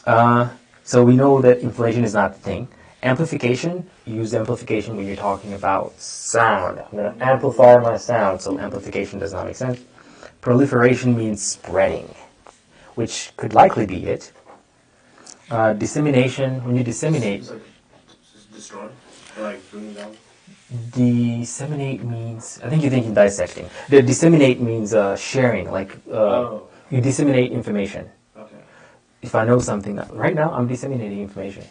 ways. So we know that inflation is not the thing. Amplification, you use amplification when you're talking about sound. I'm going to amplify my sound, so amplification does not make sense. Proliferation means spreading, which could likely be it. Dissemination, when you disseminate... It's like destroy, or like bring down. Disseminate means... I think you're thinking dissecting. The disseminate means sharing, like you disseminate information. Okay. If I know something, right now I'm disseminating information.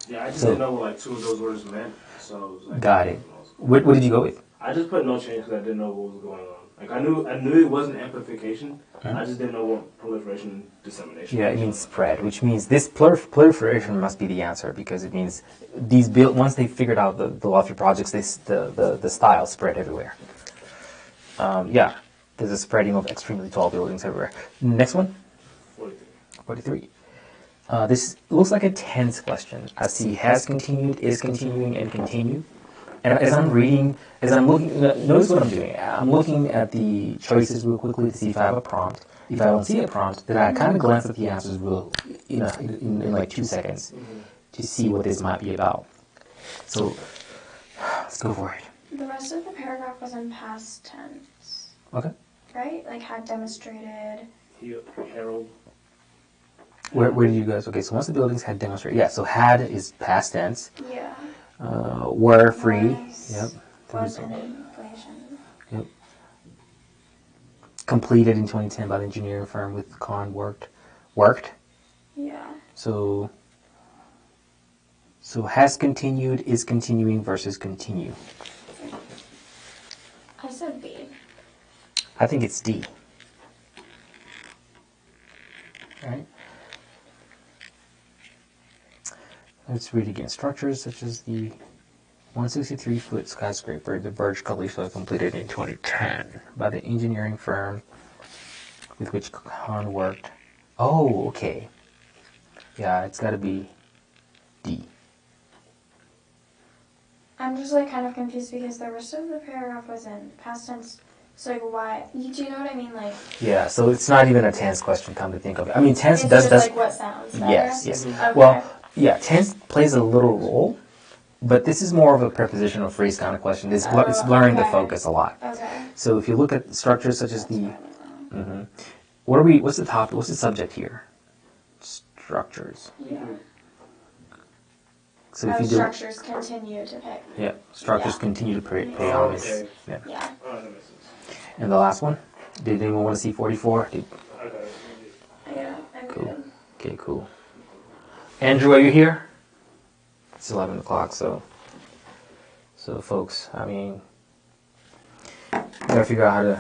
Yeah, I just didn't know what like two of those words meant, so it was like, got it. What did you go with? I just put no change because I didn't know what was going on. Like I knew it wasn't amplification. I just didn't know what proliferation and dissemination. Yeah, it means spread, which means this proliferation must be the answer because it means these once they figured out the lofty projects, the style spread everywhere. Yeah, there's a spreading of extremely tall buildings everywhere. Next one. 43. This looks like a tense question. I see has continued, is continuing, and continue. And as I'm looking, notice what I'm doing. I'm looking at the choices real quickly to see if I have a prompt. If I don't see a prompt, then I kind of glance at the answers in like 2 seconds to see what this might be about. So let's go for it. The rest of the paragraph was in past tense. Okay. Right? Like had demonstrated. Harold. Where did you guys? Okay, so once the buildings had demonstrated, yeah. So had is past tense. Yeah. Were free. Yep. Was an inflation. Yep. Completed in 2010 by the engineering firm with Con worked. Yeah. So has continued, is continuing versus continue. I said B. I think it's D. All right. Let's read again. Structures such as the 163-foot skyscraper, the Burj Khalifa, completed in 2010 by the engineering firm with which Khan worked. Oh, okay. Yeah, it's got to be D. I'm just like kind of confused because the rest of the paragraph was in past tense. So like why? Do you know what I mean? Like. Yeah, so it's not even a tense question. Come to think of it, I mean, tense it's does just like what sounds better? Yes. Okay. Well, yeah, tense plays a little role, but this is more of a prepositional phrase kind of question. It's blurring the focus a lot. Okay. So if you look at structures such as the, what's the topic? What's the subject here? Structures. Yeah. So if you do, structures continue to pay. Yeah, structures continue to pay homage. Okay. Yeah. Oh, that makes sense. And the last one. Did anyone want to see 44? Yeah, I'm Cool. good. Okay, cool. Andrew, are you here? It's 11 o'clock, so folks, I mean, we gotta figure out how to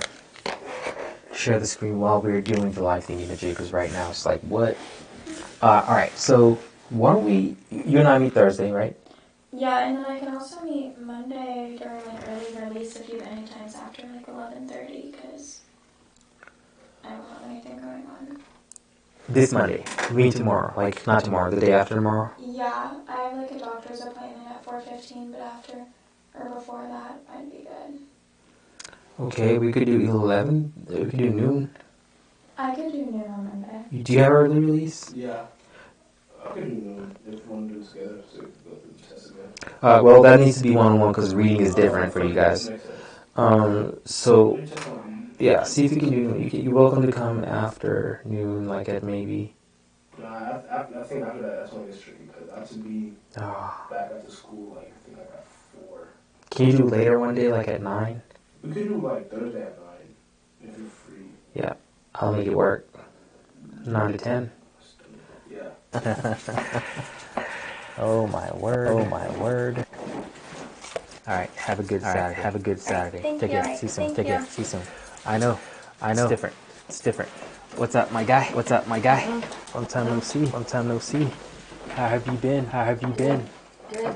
share the screen while we're doing the live thingy majigers right now. It's like, what? Alright, so why don't you and I meet Thursday, right? Yeah, and then I can also meet Monday during like early release if you have any times after like 11:30 because I don't have anything going on. This Monday. You mean tomorrow? Like, not tomorrow, the day after tomorrow? Yeah, I have like a doctor's appointment at 4:15, but after or before that, I'd be good. Okay, we could do 11. We could do noon. I could do noon on Monday. Do you have early release? Yeah. I can if this together so we can go through the test again? Well, that needs to be one-on-one because reading is different for you guys. So, yeah, see if you can do. You're welcome to come after noon, like at maybe. I think after that, that's when it gets tricky because I have to be back after school, like, I think like at 4. Can you do later one day, like at 9? We could do like Thursday at 9 if you're free. Yeah, I'll make it work. 9 to 10. Yeah. Oh my word. Oh my word. All right, have a good Saturday. Have a good Saturday. Take care. See you soon. Take care. See you soon. I know. It's different. It's different. What's up, my guy? What's up, my guy? Long time no see. Long time no see. How have you been? How have you been? Good.